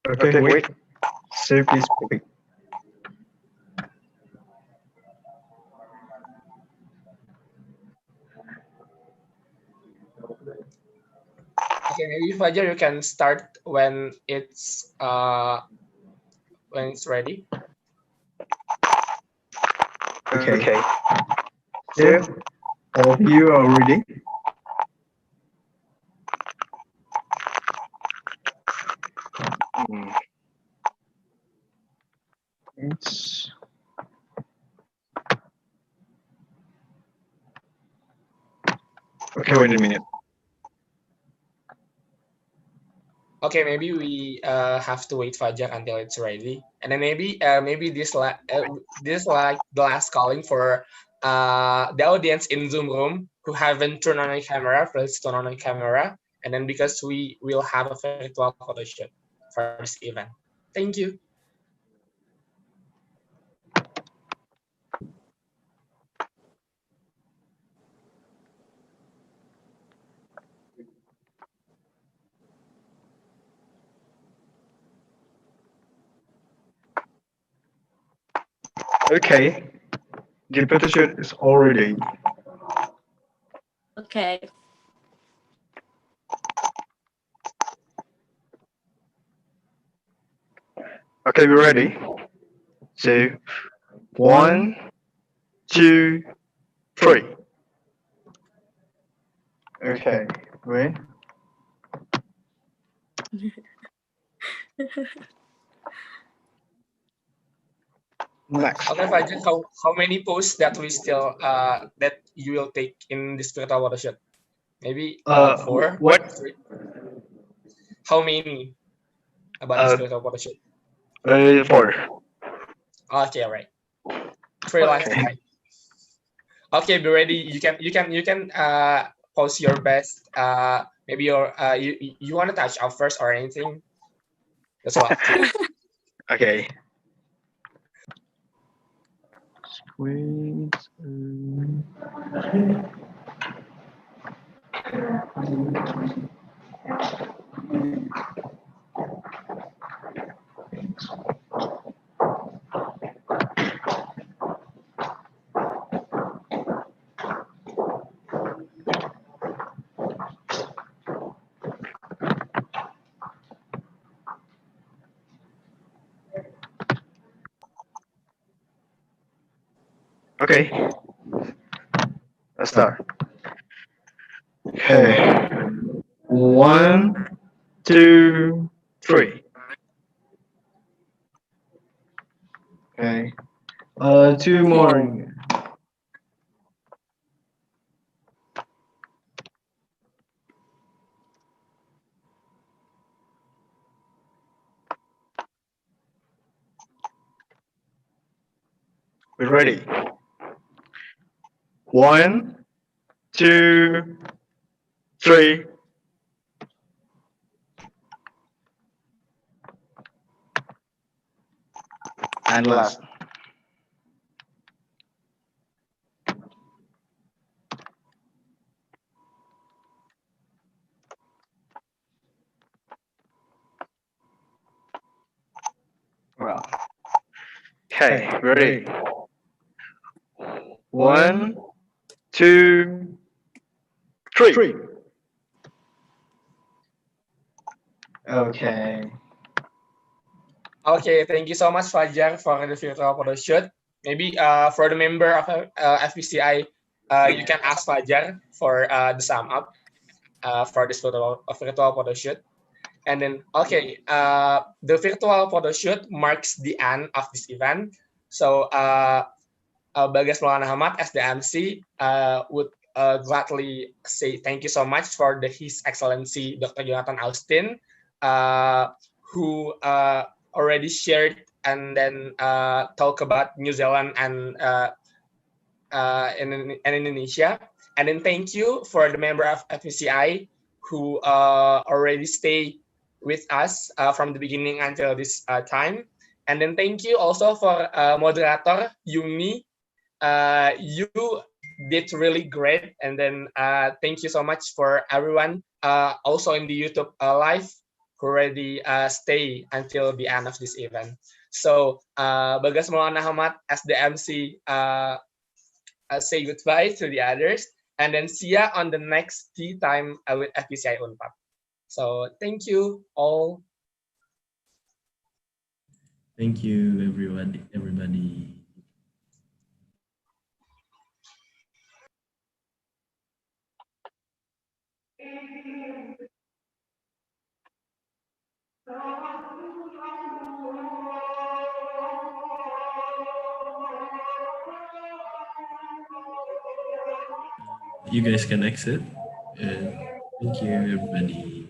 [SPEAKER 12] Okay, wait. Sir, please wait.
[SPEAKER 1] Okay, maybe Fajar, you can start when it's ready.
[SPEAKER 12] Okay. So, all of you are ready? It's okay. Wait a minute.
[SPEAKER 1] Okay, maybe we have to wait Fajar until it's ready, and then maybe this like the last calling for the audience in Zoom room who haven't turned on a camera. Please turn on a camera, and then because we will have a virtual photo shoot for this event. Thank you.
[SPEAKER 12] Okay. The petition is already.
[SPEAKER 4] Okay.
[SPEAKER 12] Okay, we're ready. So, 1, 2, 3. Okay, wait. Next.
[SPEAKER 1] Okay, Fajar, how many posts that we still that you will take in this virtual photo shoot? Maybe 4.
[SPEAKER 12] What?
[SPEAKER 1] 3. How many about this virtual photo shoot?
[SPEAKER 12] 4.
[SPEAKER 1] Okay, right. 3 last time. Okay, be ready. You can post your best. Maybe your you want to touch up first or anything. That's what.
[SPEAKER 12] Okay. Wait. Okay. Let's start. Okay. 1, 2, 3. Okay. 2 more. We're ready. 1, 2, 3. And last. Well. Okay, ready. 1, 2, 3. Okay.
[SPEAKER 1] Okay, thank you so much, Fajar, for the virtual photo shoot. Maybe for the member of FPCI, you can ask Fajar for the sum up for this virtual photo shoot. And then, okay, the virtual photo shoot marks the end of this event. So, Bagas Maulana Ahmad as the MC would gladly say thank you so much for His Excellency Dr. Jonathan Austin, who already shared and then talk about New Zealand and Indonesia. And then thank you for the member of FPCI who already stay with us from the beginning until this time. And then thank you also for moderator Yumi. You did really great. And then thank you so much for everyone also in the YouTube live who already stay until the end of this event. So Bagas Maulana Ahmad as the MC say goodbye to the others, and then see ya on the next tea time with FPCI Unpad. So thank you all.
[SPEAKER 13] Thank you, everybody. You guys can exit. Thank you, everybody.